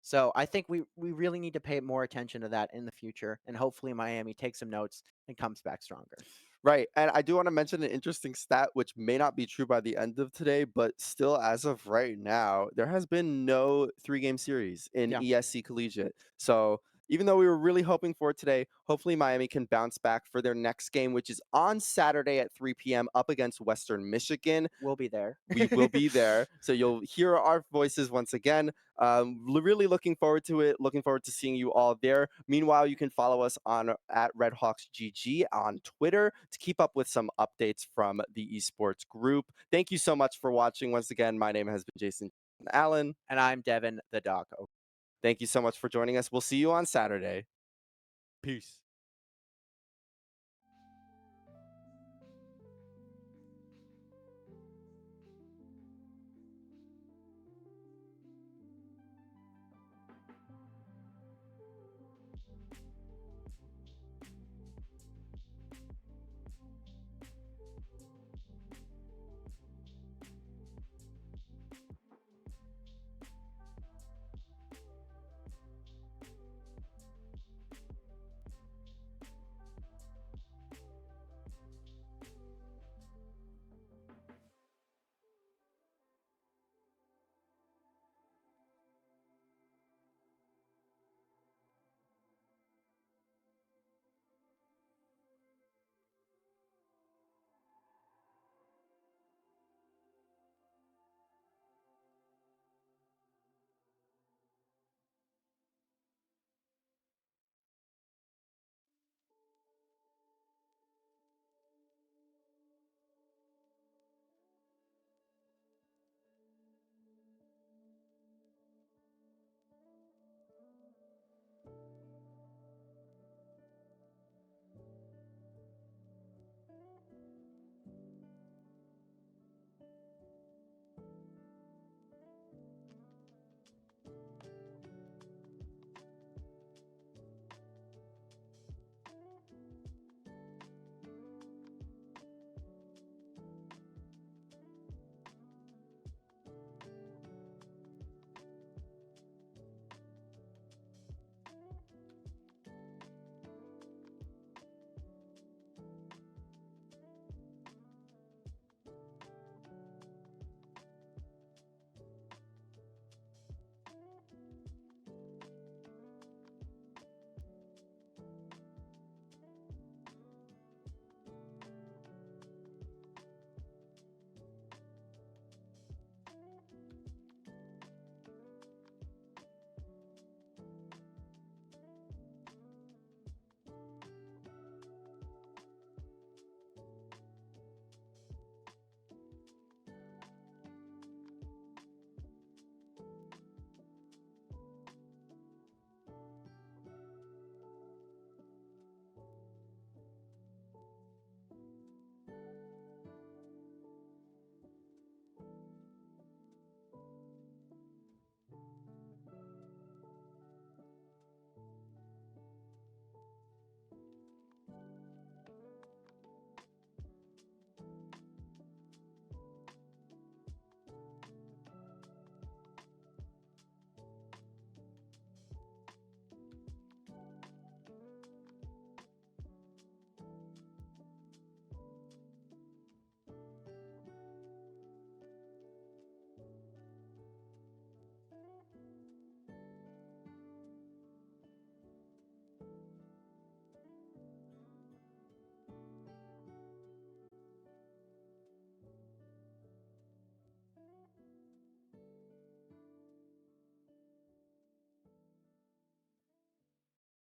So I think we really need to pay more attention to that in the future, and hopefully Miami takes some notes and comes back stronger. Right, and I do wanna mention an interesting stat, which may not be true by the end of today, but still, as of right now, there has been no three-game series in Yeah. ESC Collegiate. So, even though we were really hoping for it today, hopefully Miami can bounce back for their next game, which is on Saturday at 3 p.m. up against Western Michigan. We'll be there. We will be there. So you'll hear our voices once again. Really looking forward to it. Looking forward to seeing you all there. Meanwhile, you can follow us on at RedHawksGG on Twitter to keep up with some updates from the esports group. Thank you so much for watching. Once again, my name has been Jason Allen. And I'm Devin the dog. Thank you so much for joining us. We'll see you on Saturday. Peace.